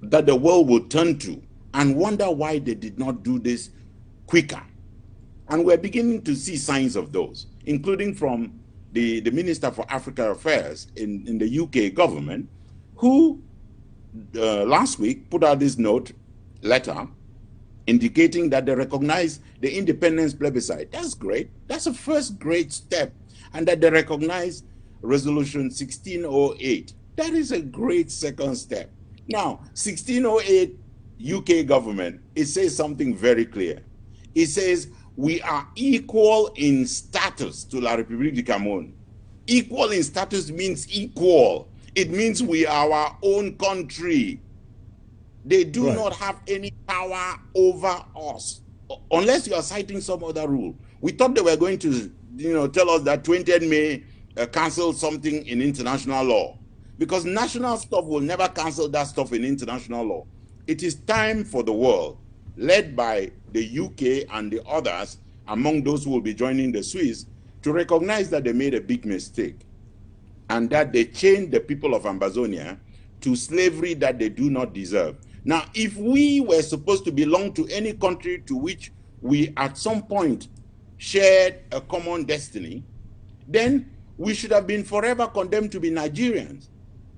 that the world will turn to and wonder why they did not do this quicker. And we're beginning to see signs of those, including from the Minister for African Affairs in the UK government, who last week put out this letter indicating that they recognize the independence plebiscite. That's great. That's a first great step. And that they recognize Resolution 1608. That is a great second step. Now, 1608 UK government, it says something very clear. It says we are equal in status to La République du Cameroon. Equal in status means equal. It means we are our own country. They do Right. not have any power over us, unless you are citing some other rule. We thought they were going to, tell us that 20th May cancel something in international law, because national stuff will never cancel that stuff in international law. It is time for the world, led by the UK and the others, among those who will be joining the Swiss, to recognize that they made a big mistake and that they chained the people of Ambazonia to slavery that they do not deserve. Now, if we were supposed to belong to any country to which we at some point shared a common destiny, then we should have been forever condemned to be Nigerians.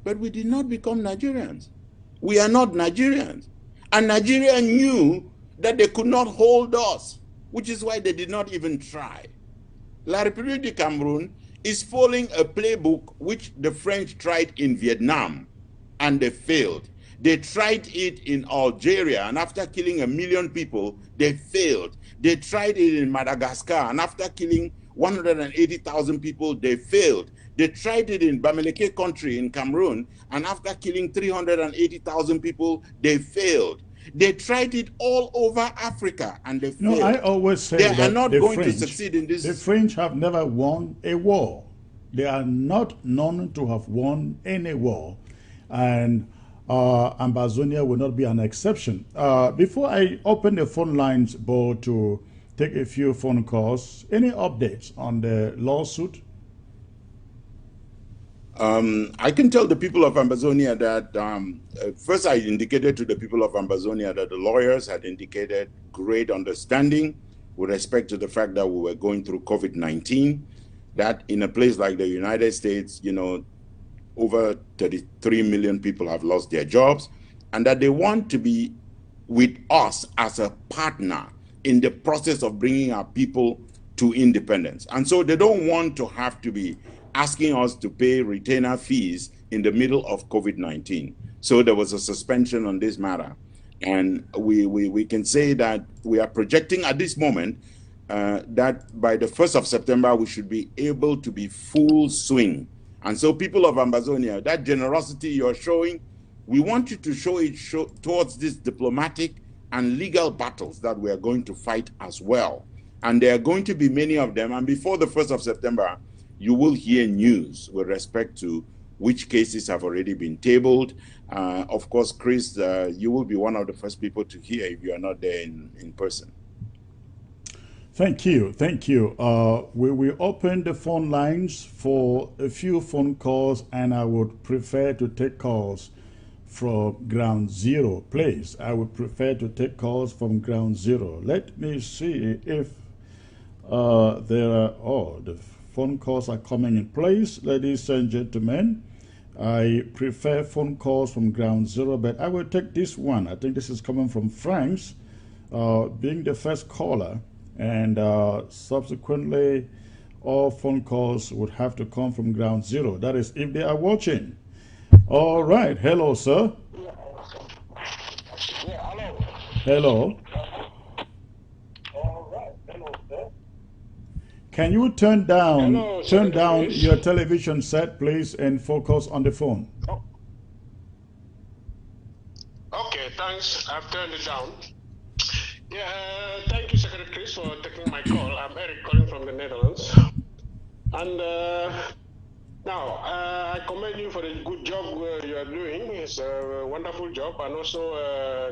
But we did not become Nigerians. We are not Nigerians. And Nigeria knew that they could not hold us, which is why they did not even try. La République du Cameroon is following a playbook which the French tried in Vietnam and they failed. They tried it in Algeria, and after killing 1 million people, they failed. They tried it in Madagascar, and after killing 180,000 people, they failed. They tried it in Bamileke country in Cameroon, and after killing 380,000 people, they failed. They tried it all over Africa, and they failed. I always say they are that not the going French, to succeed in this. the French have never won a war. They are not known to have won any war. And Ambazonia will not be an exception. Before I open the phone lines, Bo, to take a few phone calls, any updates on the lawsuit? I can tell the people of Ambazonia that first I indicated to the people of Ambazonia that the lawyers had indicated great understanding with respect to the fact that we were going through COVID-19, that in a place like the United States, over 33 million people have lost their jobs, and that they want to be with us as a partner in the process of bringing our people to independence. And so they don't want to have to be asking us to pay retainer fees in the middle of COVID-19. So there was a suspension on this matter. And we can say that we are projecting at this moment that by the 1st of September, we should be able to be full swing. And so people of Ambazonia, that generosity you're showing, we want you to show it towards these diplomatic and legal battles that we are going to fight as well. And there are going to be many of them. And before the 1st of September, you will hear news with respect to which cases have already been tabled. Of course, Chris, you will be one of the first people to hear if you are not there in person. Thank you. Thank you. We will open the phone lines for a few phone calls, and I would prefer to take calls from ground zero, please. I would prefer to take calls from ground zero. Let me see if there are, the phone calls are coming in place, ladies and gentlemen. I prefer phone calls from ground zero, but I will take this one. I think this is coming from Franks, being the first caller, and subsequently all phone calls would have to come from ground zero. That is if they are watching. All right. Hello, sir. Yeah, hello. Hello. All right. Hello, sir. Can you turn down Hello, your television set, please, and focus on the phone? Oh. Okay, thanks. I've turned it down. Yeah, thank you, Secretary Chris, for taking my call. I'm Eric calling from the Netherlands. And now, I commend you for the good job you are doing. It's a wonderful job. And also,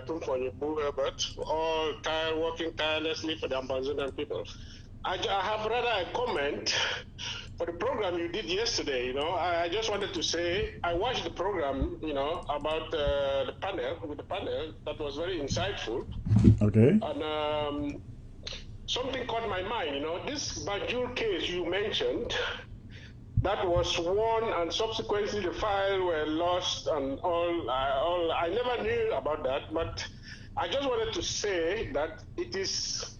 Tumfoni Herbert, all working tirelessly for the Amazonian people. I have rather a comment for the program you did yesterday. I just wanted to say I watched the program, about the panel. That was very insightful. Okay. And something caught my mind. This Bajul case you mentioned, that was won, and subsequently the file were lost and all. I never knew about that, but I just wanted to say that it is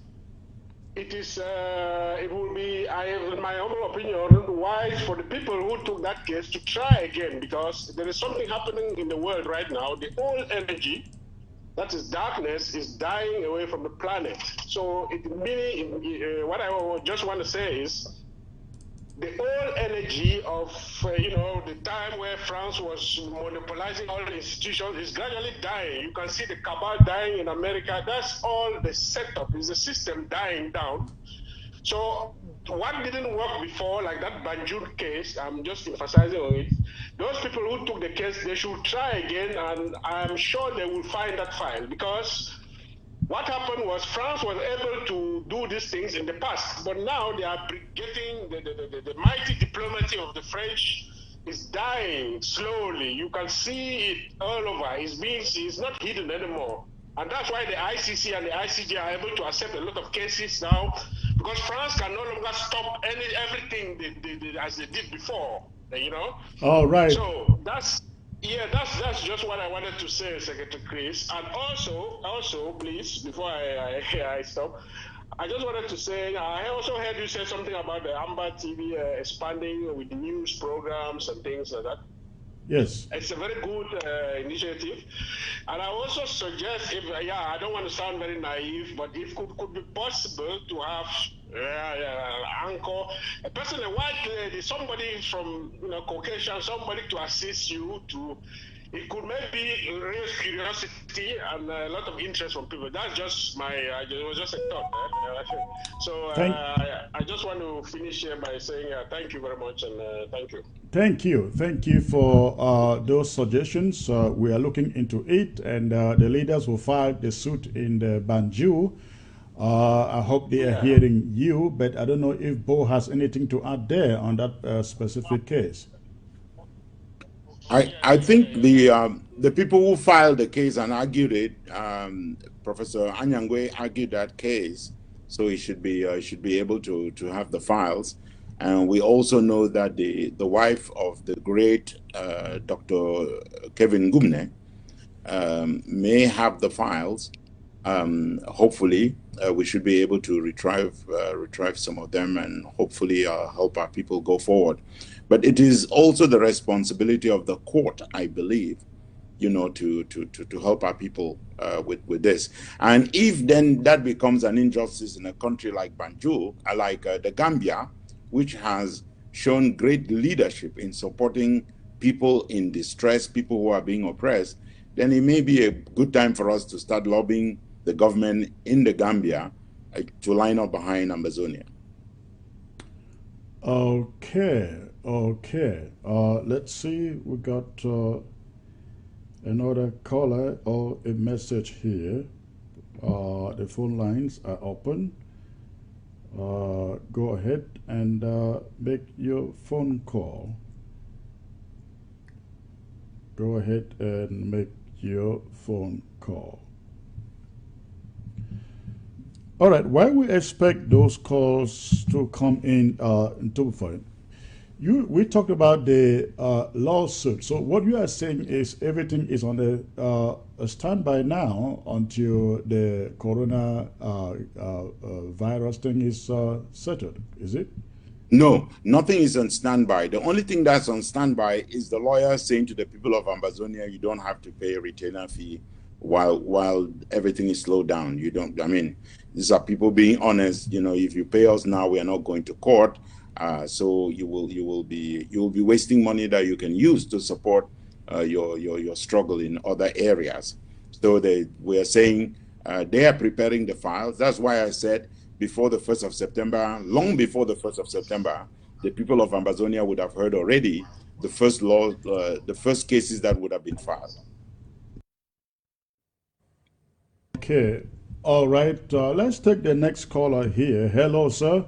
it will be, in my humble opinion, wise for the people who took that case to try again, because there is something happening in the world right now. The old energy, that is darkness, is dying away from the planet. So what I just want to say is, the old energy of the time where France was monopolizing all the institutions is gradually dying. You can see the cabal dying in America. That's all the setup, is the system dying down. So what didn't work before, like that Banjul case, I'm just emphasizing on it. Those people who took the case, they should try again, and I'm sure they will find that file, because what happened was France was able to do these things in the past, but now they are getting the mighty diplomacy of the French is dying slowly. You can see it all over. It's not hidden anymore. And that's why the ICC and the ICJ are able to accept a lot of cases now, because France can no longer stop everything as they did before, All right. So that's just what I wanted to say, Secretary Chris. And also, please, before I stop, I just wanted to say, I also heard you say something about the Amber TV expanding with news programs and things like that. Yes. It's a very good initiative. And I also suggest, I don't want to sound very naive, but if it could be possible to have anchor, a person, a white lady, somebody from Caucasian, somebody to assist you it could maybe raise curiosity and a lot of interest from people. That's just it was just a thought. So I just want to finish here by saying thank you very much, and thank you. Thank you. Thank you for those suggestions. We are looking into it, and the leaders who filed the suit in the Banjul, I hope they are hearing you, but I don't know if Bo has anything to add there on that specific case. I think the people who filed the case and argued it, Professor Anyangwe argued that case, so he should be able to have the files. And we also know that the wife of the great Dr. Kevin Gumne may have the files. Hopefully, we should be able to retrieve some of them, and hopefully help our people go forward. But it is also the responsibility of the court, I believe, to help our people with this. And if then that becomes an injustice in a country like Banjul, like the Gambia, which has shown great leadership in supporting people in distress, people who are being oppressed, then it may be a good time for us to start lobbying the government in the Gambia to line up behind Amazonia. Okay. Let's see. We got another caller or a message here. The phone lines are open. Go ahead and make your phone call. Go ahead and make your phone call. All right, while we expect those calls to come in into phone, we talked about the lawsuit. So what you are saying is everything is on a standby now until the corona virus thing is settled, is it? No, nothing is on standby. The only thing that's on standby is the lawyer saying to the people of Amazonia, you don't have to pay a retainer fee while everything is slowed down. You don't, I mean, these are people being honest. If you pay us now, we are not going to court. So you will be wasting money that you can use to support your struggle in other areas. So we are saying they are preparing the files. That's why I said before the 1st of September, long before the 1st of September, the people of Amazonia would have heard already the first cases that would have been filed. Okay. All right. Let's take the next caller here. Hello, sir.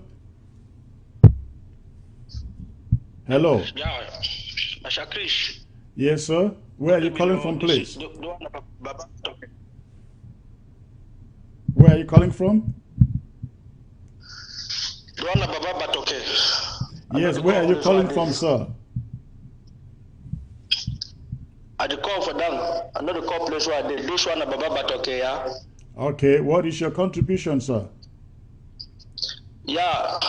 Hello. Yeah, Masha Krish. Yes, sir. Where are you calling from, please? Where are you calling from? Yes, where are you calling from, sir? I the call for them. I know the call place where they do one Baba Batoke, yeah. Okay, what is your contribution, sir? Yeah,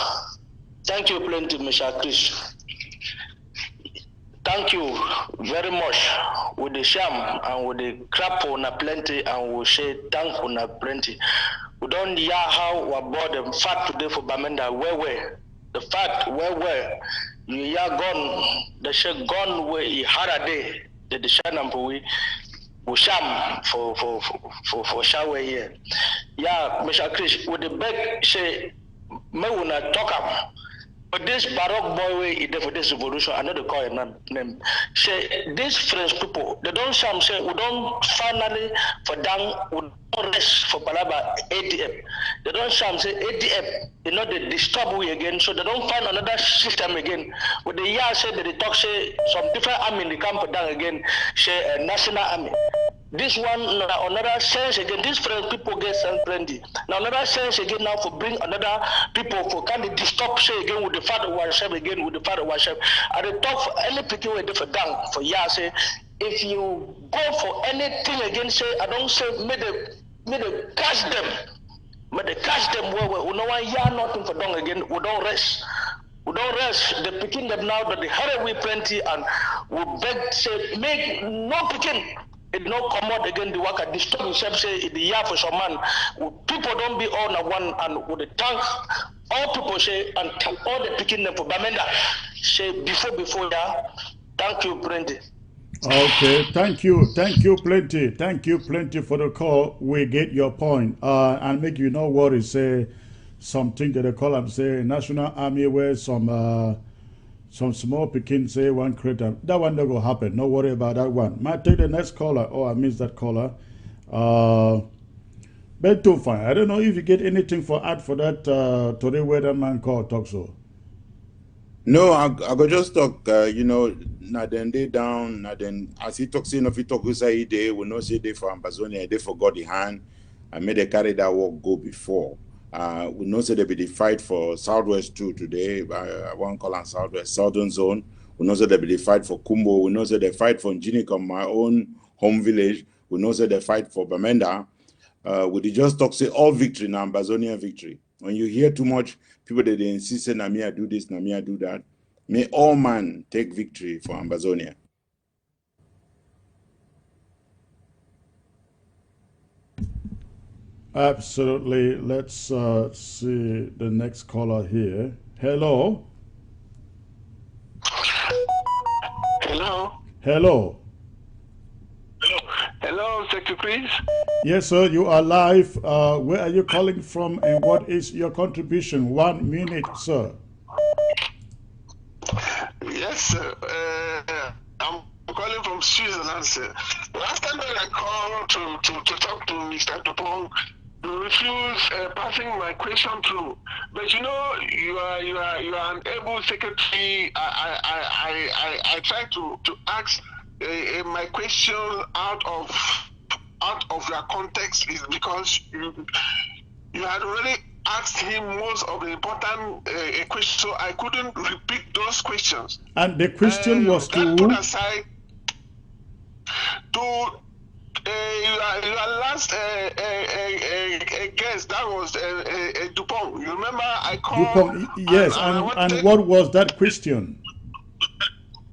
thank you plenty, Mr. Chris. Thank you very much. With the sham and with the crap on a plenty, and we say thank on a plenty. We don't hear how we bought them fact today for Bamenda. Where the fact where you hear gone the share gone where he had a day the shanam we sham for shower here. Yeah, Mr. Chris, with the beg say me wanna talk up. But this Baroque boy way he for this revolution, I know the call name. Say these French people, they don't say we don't finally for down we don't rest for Balaba ADM. They don't say ADM, they disturb we again, so they don't find another system again. With the year say that they talk say some different army in the camp down again, say national army. This one another sense again. These French people get sense plenty. Now another sense again now for bring another people for kind of disturb say again with the father worship again with the father worship. I dey talk for any people with different down for say if you go for anything again say I don't say may they catch them. May they catch them where we no one hear nothing for down again. We don't rest. We don't rest. The picking them now that the hurry we plenty and we beg say make no picking. It no come out again the work at disturb himself say the year for some man. People don't be all na one and with the tank all people say and all the picking them for Bamenda say before yeah. Thank you, Brandy. Okay, thank you plenty for the call. We get your point. And make you know what is say something that they call them say National Army where some small Pekin say one creator. That one not go happen. No worry about that one. Might take the next caller. Oh, I missed that caller. But too fine. I don't know if you get anything for add for that today where that man called talk so. No, I go just talk, na then they down, na then as he talks in, if he talk say day, we know say they for Ambazonia, they forgot the hand, I made a carry that work go before. We know say they be the fight for Southwest too today, I won't call on Southwest, Southern Zone. We know say they be the fight for Kumbo, we know say they fight for Njinikam, my own home village, we know say they fight for Bamenda. We just talk say all victory now, Ambazonia victory. When you hear too much, people that they insist say Namia do this, Namia do that. May all man take victory for Ambazonia. Absolutely. Let's see the next caller here. Hello. Hello. Hello. Hello, Secretary. Yes, sir. You are live. Where are you calling from, and what is your contribution? 1 minute, sir. Yes, sir. I'm calling from Switzerland, sir. Last time that I called to talk to Mr. Topong, you refused passing my question through. But you know, you are an able secretary. I try to ask my question out of your context is because you had already asked him most of the important questions, so I couldn't repeat those questions. And the question was to put aside to your last guest, that was Dupont. You remember I called? Dupont, yes, and what was that question?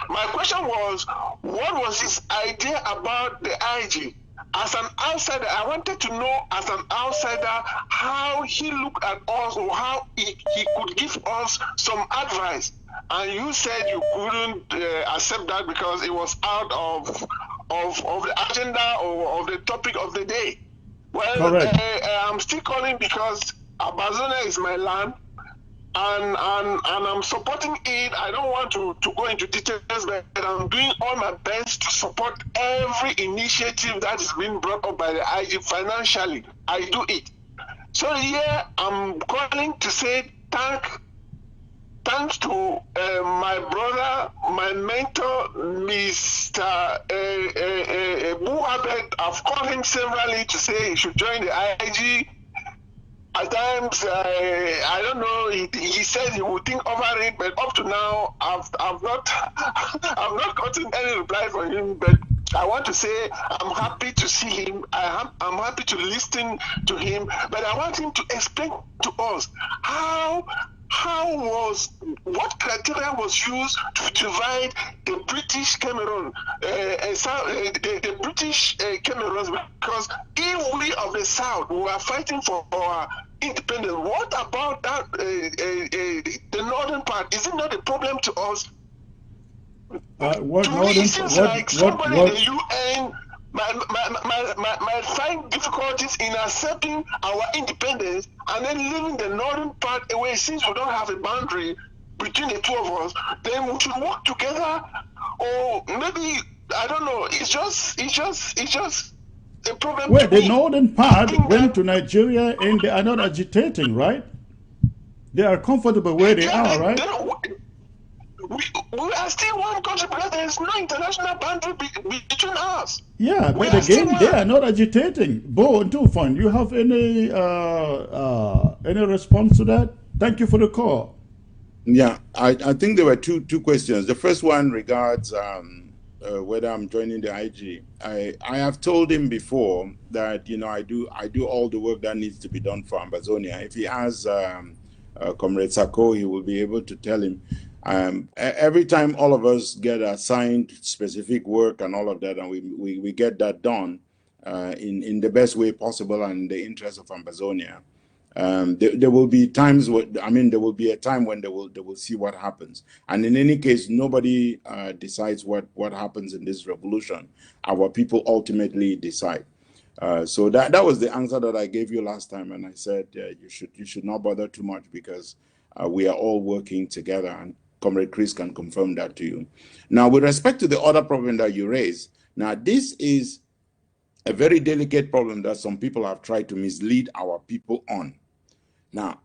My question was, what was his idea about the IG? As an outsider, I wanted to know as an outsider how he looked at us or how he could give us some advice. And you said you couldn't accept that because it was out of the agenda or of the topic of the day. Well, I'm still calling because Abazonia is my land. And I'm supporting it. I don't want to go into details, but I'm doing all my best to support every initiative that is being brought up by the IG financially. I do it. So here I'm calling to say thanks to my brother, my mentor, Mr. Buhabed. I've called him severally to say he should join the IG. At times, I don't know. He said he would think over it, but up to now, I've not gotten any reply from him. But I want to say I'm happy to see him. I'm happy to listen to him, but I want him to explain to us what criteria was used to divide the British Cameroon, the British Cameroons, because if we of the South we are fighting for our independence, what about that the northern part? Is it not a problem to us? What To me, northern? it seems like somebody What? in the UN might find difficulties in accepting our independence and then leaving the northern part away. Since we don't have a boundary between the two of us, then we should work together. Or maybe, I don't know. It's just a problem Well, to the me. northern part went to Nigeria and they are not agitating, right? They are comfortable where they are, right? We are still one country because there is no international boundary between us. Yeah, We but are still again, they one. are not agitating. Bo and Tufan, you have any response to that? Thank you for the call. Yeah, I think there were two questions. The first one regards whether I'm joining the IG. I have told him before that I do all the work that needs to be done for Ambazonia. If he has Comrade Sako, he will be able to tell him. Every time all of us get assigned specific work and all of that, and we get that done in the best way possible and in the interest of Ambazonia. There will be times there will be a time when they will see what happens, and in any case, nobody decides what happens in this revolution. Our people ultimately decide. So that was the answer that I gave you last time, and I said you should not bother too much because we are all working together, and Comrade Chris can confirm that to you. Now, with respect to the other problem that you raised, now this is a very delicate problem that some people have tried to mislead our people on. Now,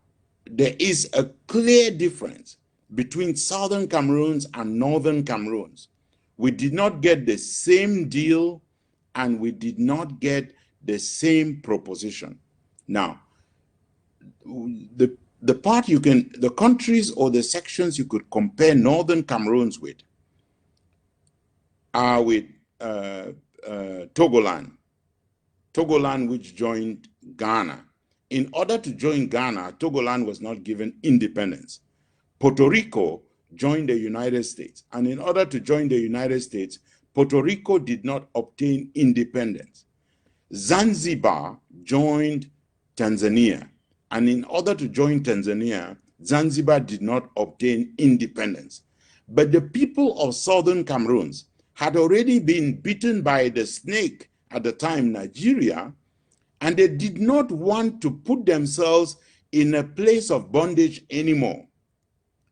there is a clear difference between Southern Cameroons and Northern Cameroons. We did not get the same deal and we did not get the same proposition. Now, the countries or the sections you could compare Northern Cameroons with are with Togoland, which joined Ghana. In order to join Ghana, Togoland was not given independence. Puerto Rico joined the United States. And in order to join the United States, Puerto Rico did not obtain independence. Zanzibar joined Tanzania. And in order to join Tanzania, Zanzibar did not obtain independence. But the people of Southern Cameroons had already been bitten by the snake at the time, Nigeria, and they did not want to put themselves in a place of bondage anymore.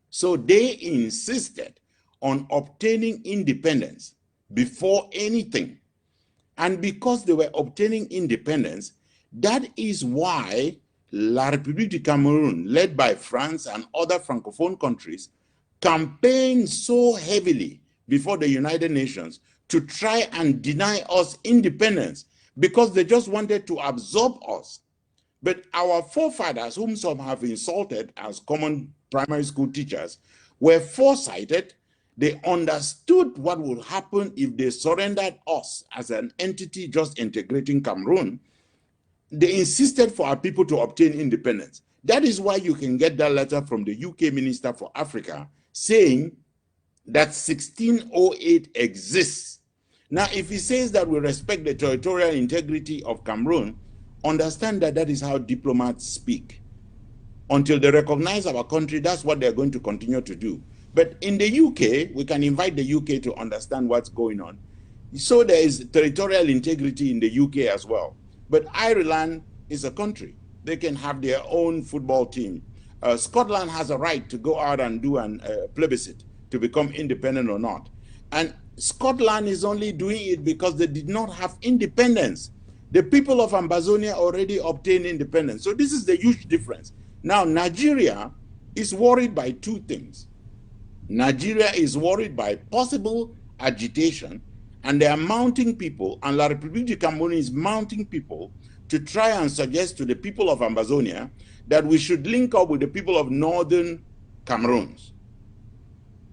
So they insisted on obtaining independence before anything. And because they were obtaining independence, that is why La République du Cameroun, led by France and other Francophone countries, campaigned so heavily before the United Nations to try and deny us independence, because they just wanted to absorb us. But our forefathers, whom some have insulted as common primary school teachers, were foresighted. They understood what would happen if they surrendered us as an entity just integrating Cameroon. They insisted for our people to obtain independence. That is why you can get that letter from the UK Minister for Africa saying that 1608 exists. Now, if he says that we respect the territorial integrity of Cameroon, understand that that is how diplomats speak. Until they recognize our country, that's what they're going to continue to do. But in the UK, we can invite the UK to understand what's going on. So there is territorial integrity in the UK as well. But Ireland is a country. They can have their own football team. Scotland has a right to go out and do a plebiscite to become independent or not. And Scotland is only doing it because they did not have independence. The people of Ambazonia already obtained independence. So this is the huge difference. Now, Nigeria is worried by two things. Nigeria is worried by possible agitation, and they are mounting people, and La République du Cameroun is mounting people to try and suggest to the people of Ambazonia that we should link up with the people of Northern Cameroons.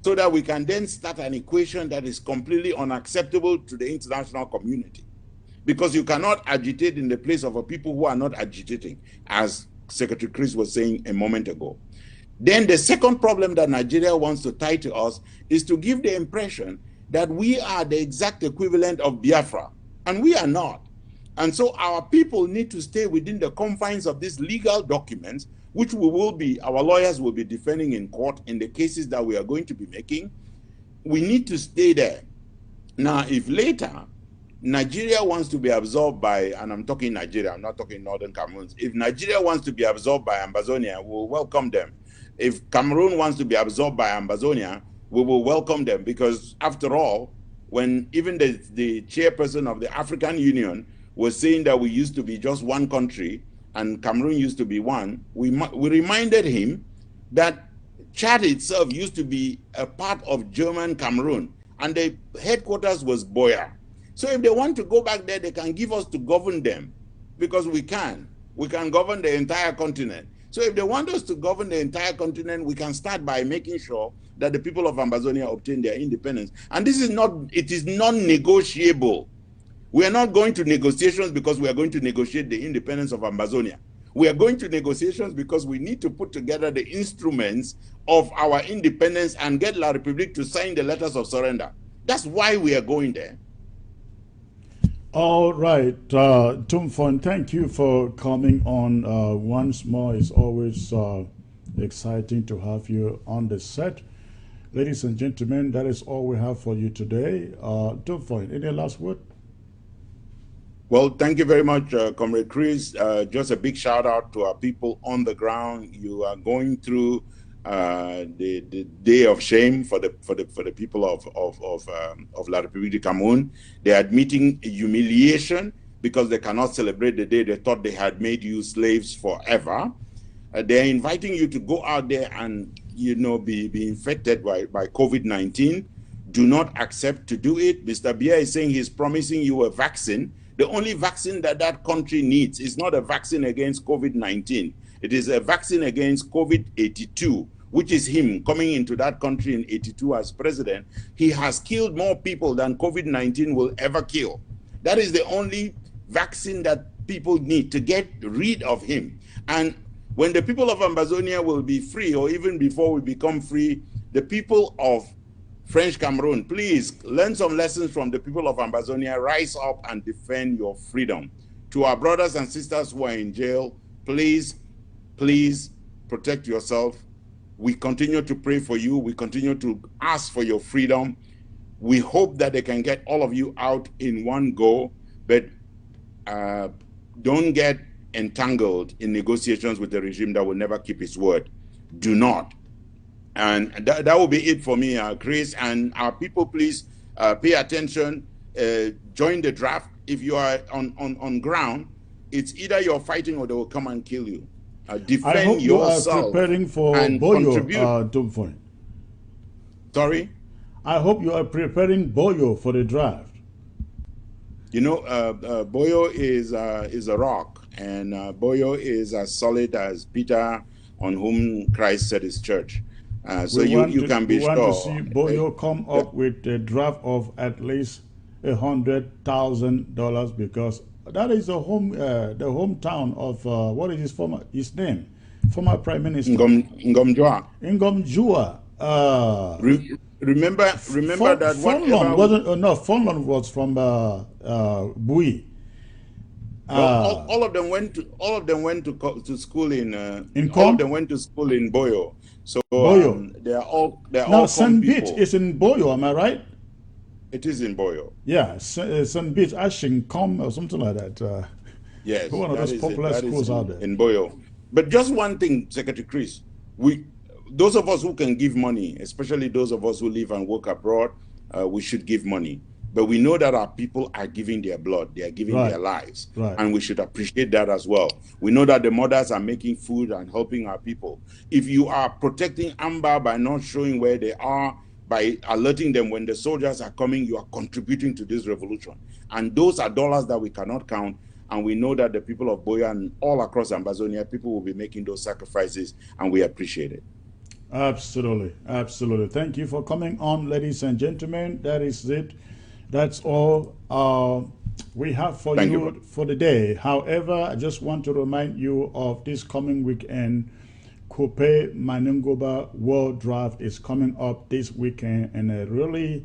so that we can then start an equation that is completely unacceptable to the international community. Because you cannot agitate in the place of a people who are not agitating, as Secretary Chris was saying a moment ago. Then the second problem that Nigeria wants to tie to us is to give the impression that we are the exact equivalent of Biafra, and we are not. And so our people need to stay within the confines of these legal documents, which our lawyers will be defending in court in the cases that we are going to be making. We need to stay there. Now, if later Nigeria wants to be absorbed by, and I'm talking Nigeria, I'm not talking Northern Cameroon. If Nigeria wants to be absorbed by Ambazonia, we'll welcome them. If Cameroon wants to be absorbed by Ambazonia, we will welcome them, because after all, when even the chairperson of the African Union was saying that we used to be just one country and Cameroon used to be one, we reminded him that Chad itself used to be a part of German Cameroon, and the headquarters was Biya. So if they want to go back there, they can give us to govern them, because we can govern the entire continent. So if they want us to govern the entire continent, we can start by making sure that the people of Ambazonia obtain their independence. And this is it is non-negotiable. We are not going to negotiations because we are going to negotiate the independence of Ambazonia. We are going to negotiations because we need to put together the instruments of our independence and get La République to sign the letters of surrender. That's why we are going there. All right, Tumfon, thank you for coming on once more. It's always exciting to have you on the set. Ladies and gentlemen, that is all we have for you today. Tumfon, any last word? Well, thank you very much, Comrade Chris. Just a big shout out to our people on the ground. You are going through the day of shame for the people of La République du Cameroun. They are admitting humiliation because they cannot celebrate the day they thought they had made you slaves forever. They are inviting you to go out there and be infected by COVID-19. Do not accept to do it. Mr. Biya is saying he's promising you a vaccine. The only vaccine that country needs is not a vaccine against COVID-19. It is a vaccine against COVID-82, which is him coming into that country in 82 as president. He has killed more people than COVID-19 will ever kill. That is the only vaccine that people need to get rid of him. And when the people of Ambazonia will be free, or even before we become free, the people of French Cameroon, please learn some lessons from the people of Ambazonia. Rise up and defend your freedom. To our brothers and sisters who are in jail, please protect yourself. We continue to pray for you. We continue to ask for your freedom. We hope that they can get all of you out in one go, but don't get entangled in negotiations with the regime that will never keep its word. Do not. And that will be it for me, Chris. And our people, please pay attention, join the draft. If you are on ground, it's either you're fighting or they will come and kill you. Defend I hope yourself. You are preparing for and Boyo, Sorry? I hope you are preparing Boyo for the draft. You know, Boyo is a rock, and Boyo is as solid as Peter, on whom Christ set his church. So you can be sure. We want to see Boyo come up with a draft of at least $100,000, because that is the hometown of what is his name, former Prime Minister Ngomjua. Remember that Fonlon wasn't. No, Fonlon was from Bui. Well, all of them went to school in all of them went to school in Boyo. So Boyo. They're all now Sun Beach is in Boyo, am I right? It is in Boyo. Yeah, Sun Beach, Ashinkom or something like that. Yes, one of those popular schools out there in Boyo. But just one thing, Secretary Chris, those of us who can give money, especially those of us who live and work abroad, we should give money. But we know that our people are giving their blood, they are giving their lives, and we should appreciate that as well. We know that the mothers are making food and helping our people. If you are protecting Amba by not showing where they are, by alerting them when the soldiers are coming, you are contributing to this revolution. And those are dollars that we cannot count. And we know that the people of Boya and all across Ambazonia, people will be making those sacrifices, and we appreciate it. Absolutely, absolutely. Thank you for coming on, ladies and gentlemen. That is it. That's all we have for Thank you you. for the day. However, I just want to remind you of this coming weekend. Coupe Manengoba World Draft is coming up this weekend, and I really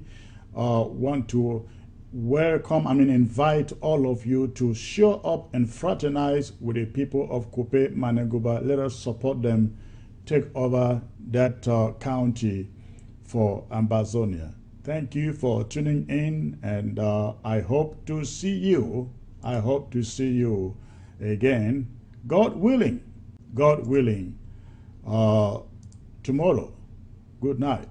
want to invite all of you to show up and fraternize with the people of Coupe Manengoba. Let us support them take over that county for Ambazonia. Thank you for tuning in, and I hope to see you. I hope to see you again, God willing. God willing. Tomorrow. Good night.